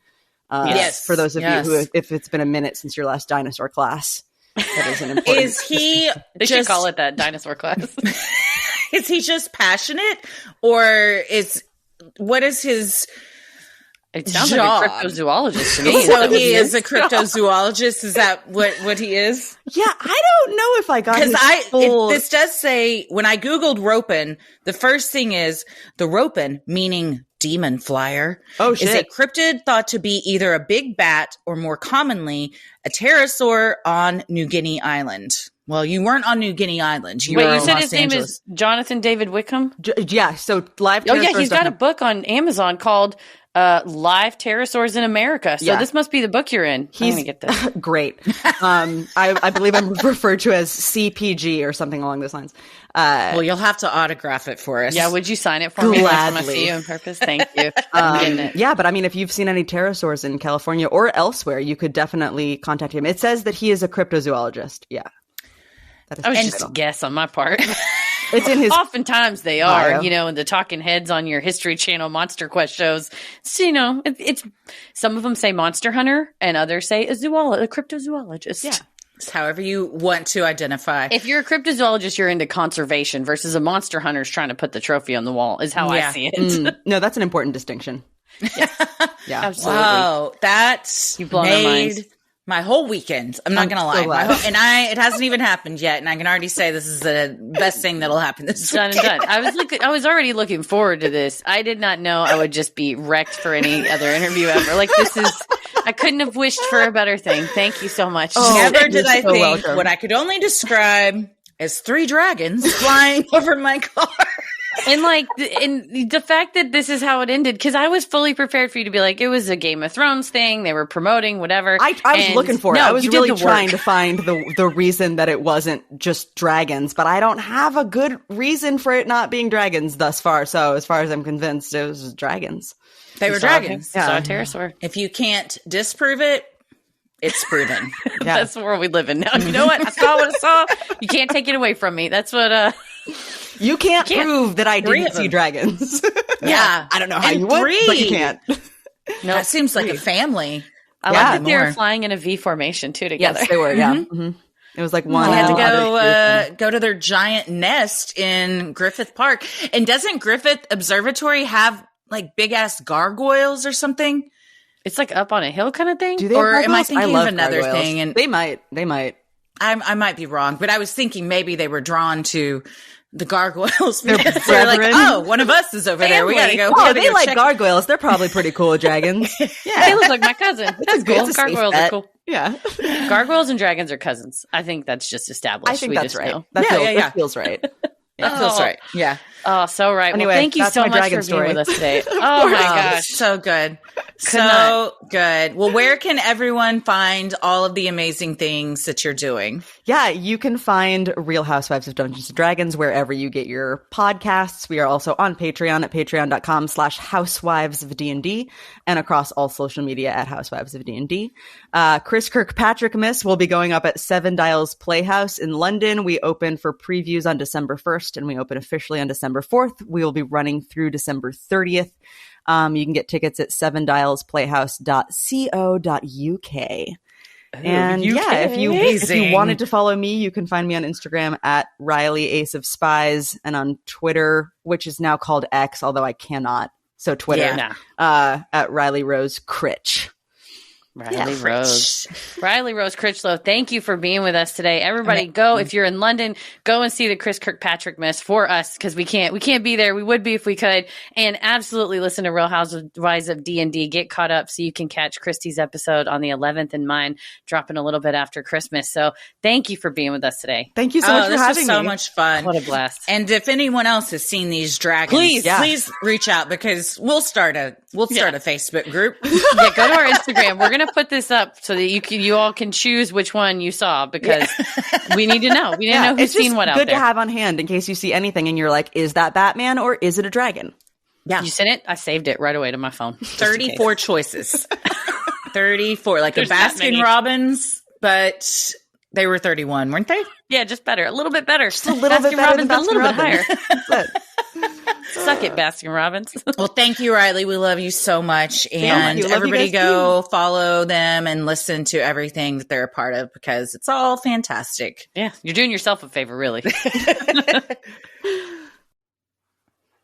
Yes. For those of you who, if it's been a minute since your last dinosaur class, that is an important. Is he They should call it that dinosaur class. Is he just passionate, or what is his It sounds job? like a cryptozoologist to me. So he is a cryptozoologist. Is that what he is? Yeah, I don't know if I got his this does say when I googled ropin, the first thing is the ropin, meaning demon flyer. Oh, shit. Is a cryptid thought to be either a big bat or more commonly a pterosaur on New Guinea Island. Well, you weren't on New Guinea Island. You Wait, you said his name is Jonathan David Wickham? yeah, so live. Oh, yeah, he's got a book on Amazon called Live Pterosaurs in America. So this must be the book you're in. I'm gonna get this. Great. I believe I'm referred to as CPG or something along those lines. Well, you'll have to autograph it for us. Yeah, would you sign it for me next time I see you in purpose? Thank you. Yeah, but I mean, if you've seen any pterosaurs in California or elsewhere, you could definitely contact him. It says that he is a cryptozoologist. Yeah. That is just a guess on my part. It's in his. Oftentimes they are, in the talking heads on your History Channel Monster Quest shows. So, it's some of them say monster hunter and others say a cryptozoologist. Yeah. It's however you want to identify. If you're a cryptozoologist, you're into conservation versus a monster hunter's trying to put the trophy on the wall is how I see it. No, that's an important distinction. Yeah, absolutely. Wow, that's you blown my mind. My whole weekend. I'm not going to lie. It hasn't even happened yet. And I can already say this is the best thing that'll happen this weekend. Done and done. I was already looking forward to this. I did not know I would just be wrecked for any other interview ever. I couldn't have wished for a better thing. Thank you so much. Never did I think what I could only describe as 3 dragons flying over my car. And the fact that this is how it ended, because I was fully prepared for you to be like, it was a Game of Thrones thing. They were promoting whatever. I was looking for it. I was really trying to find the reason that it wasn't just dragons, but I don't have a good reason for it not being dragons thus far. So as far as I'm convinced, it was dragons. They were dragons. Saw a pterosaur. If you can't disprove it, it's proven. That's the world we live in now. You know what? I saw what I saw. You can't take it away from me. That's what. You can't prove that I didn't see dragons. Yeah. I don't know how you would, but you can't. No, that seems like a family. I like that they were flying in a V formation too together. Yes, they were. Yeah. Mm-hmm. It was like one. They had to go to their giant nest in Griffith Park. And doesn't Griffith Observatory have like big ass gargoyles or something? It's like up on a hill kind of thing. Do they? Or am I thinking of another thing? And they might. I might be wrong, but I was thinking maybe they were drawn to the gargoyles. They're like, oh, one of us is over there. We gotta go. Oh, they like gargoyles. They're probably pretty cool dragons. Yeah, they look like my cousin. That's cool. Gargoyles are cool. Yeah, gargoyles and dragons are cousins. I think that's just established. I think that's right. Know. That feels right. That feels right. Yeah. Oh, so right. Anyway, well, thank you so much for being with us today. Oh my gosh. So good. So good. Well, where can everyone find all of the amazing things that you're doing? Yeah, you can find Real Housewives of Dungeons & Dragons wherever you get your podcasts. We are also on Patreon at patreon.com/Housewives of D&D and across all social media at Housewives of D&D. Chriskirkpatrickmas will be going up at Seven Dials Playhouse in London. We open for previews on December 1st and we open officially on December 4th. We will be running through December 30th. You can get tickets at sevendilesplayhouse.co.uk. And if you wanted to follow me, you can find me on Instagram at Riley Ace of Spies and on Twitter, which is now called X, although I cannot. So Twitter, at Riley Rose Critch. Riley Rose Critchlow, thank you for being with us today. Everybody go, if you're in London, go and see the Chriskirkpatrickmas for us, because we can't be there. We would be if we could. And absolutely listen to Real Housewives of D&D. Get caught up so you can catch Christy's episode on the 11th and mine dropping a little bit after Christmas. So thank you for being with us today. Thank you so much for having me. This was so much fun. What a blast. And if anyone else has seen these dragons, please reach out, because we'll start a Facebook group. Yeah, go to our Instagram. We're going to put this up so that you all can choose which one you saw, because we need to know. We need to know who's seen what out there. It's good to have on hand in case you see anything and you're like, is that Batman or is it a dragon? Yeah. You sent it? I saved it right away to my phone. 34 choices. 34, like a Baskin Robbins, but they were 31, weren't they? Yeah, just better. A little bit better. Just a little bit better than Baskin a little bit Robbins. higher. Suck it, Baskin Robbins. Well, thank you, Riley. We love you so much. And everybody go follow them and listen to everything that they're a part of, because it's all fantastic. Yeah, you're doing yourself a favor, really.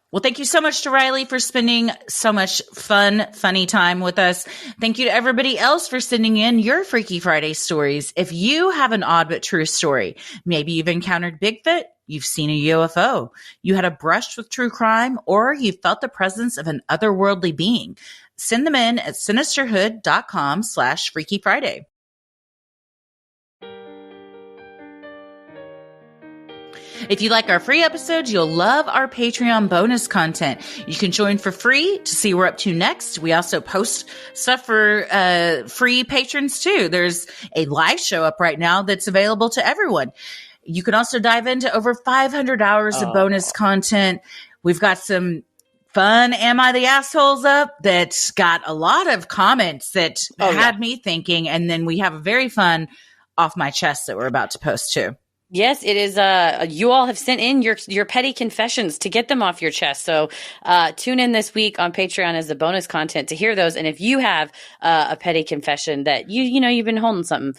Well, thank you so much to Riley for spending so much funny time with us. Thank you to everybody else for sending in your Freaky Friday stories. If you have an odd but true story, maybe you've encountered Bigfoot, you've seen a UFO, you had a brush with true crime, or you felt the presence of an otherworldly being, send them in at sinisterhood.com/Freaky Friday. If you like our free episodes, you'll love our Patreon bonus content. You can join for free to see what we're up to next. We also post stuff for free patrons too. There's a live show up right now that's available to everyone. You can also dive into over 500 hours of bonus content. We've got some fun Am I the Assholes up that's got a lot of comments that had me thinking. And then we have a very fun Off My Chest that we're about to post too. Yes, it is. You all have sent in your petty confessions to get them off your chest. So tune in this week on Patreon as the bonus content to hear those. And if you have a petty confession that you've been holding something,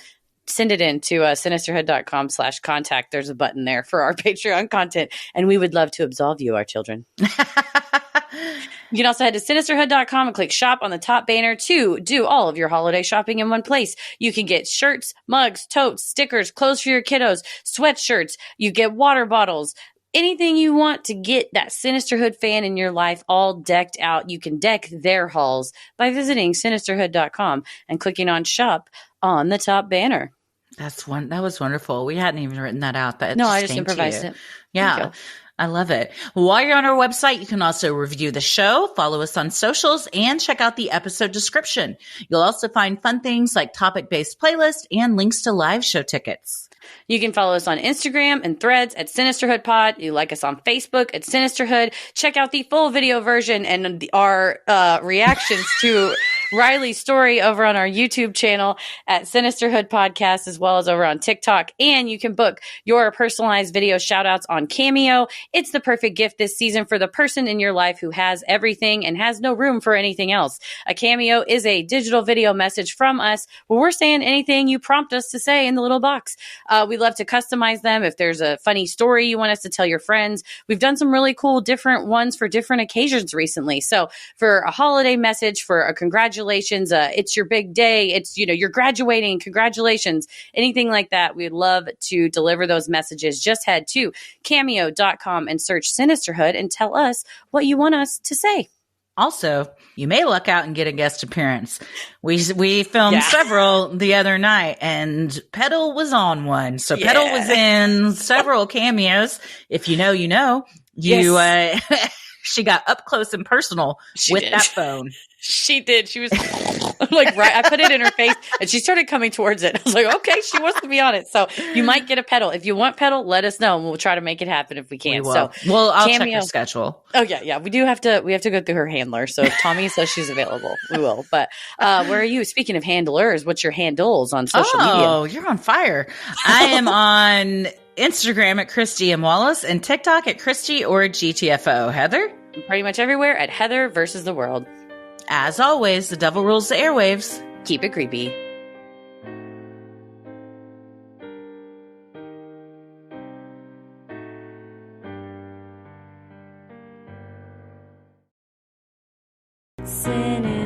send it in to sinisterhood.com/contact. There's a button there for our Patreon content, and we would love to absolve you, our children. You can also head to Sinisterhood.com and click shop on the top banner to do all of your holiday shopping in one place. You can get shirts, mugs, totes, stickers, clothes for your kiddos, sweatshirts. You get water bottles. Anything you want to get that Sinisterhood fan in your life all decked out. You can deck their halls by visiting Sinisterhood.com and clicking on shop on the top banner. That was wonderful. We hadn't even written that out. I just improvised it. Yeah. I love it. While you're on our website, you can also review the show, follow us on socials, and check out the episode description. You'll also find fun things like topic-based playlists and links to live show tickets. You can follow us on Instagram and Threads at Sinisterhood Pod. You like us on Facebook at Sinisterhood. Check out the full video version and our reactions to Riley's story over on our YouTube channel at Sinisterhood Podcast, as well as over on TikTok. And you can book your personalized video shout-outs on Cameo. It's the perfect gift this season for the person in your life who has everything and has no room for anything else. A Cameo is a digital video message from us where we're saying anything you prompt us to say in the little box. We love to customize them. If there's a funny story you want us to tell your friends, we've done some really cool different ones for different occasions recently. So for a holiday message, for a congratulations, it's your big day, it's, you're graduating, congratulations, anything like that, we'd love to deliver those messages. Just head to cameo.com and search Sinisterhood and tell us what you want us to say. Also, you may luck out and get a guest appearance. We filmed several the other night, and Petal was on one. So Petal was in several cameos. If you know, you know. She got up close and personal that phone. She did. She was like, right. I put it in her face and she started coming towards it. I was like, okay, she wants to be on it. So you might get a Petal. If you want Petal, let us know and we'll try to make it happen if we can. So I'll check her schedule. Oh yeah. We have to go through her handler. So if Tommy says she's available, we will. But where are you? Speaking of handlers, what's your handles on social media? Oh, you're on fire. I am on Instagram at Christy M. Wallace and TikTok at Christy or GTFO. Heather? Pretty much everywhere at Heather versus the world. As always, the devil rules the airwaves. Keep it creepy. Sinisterhood.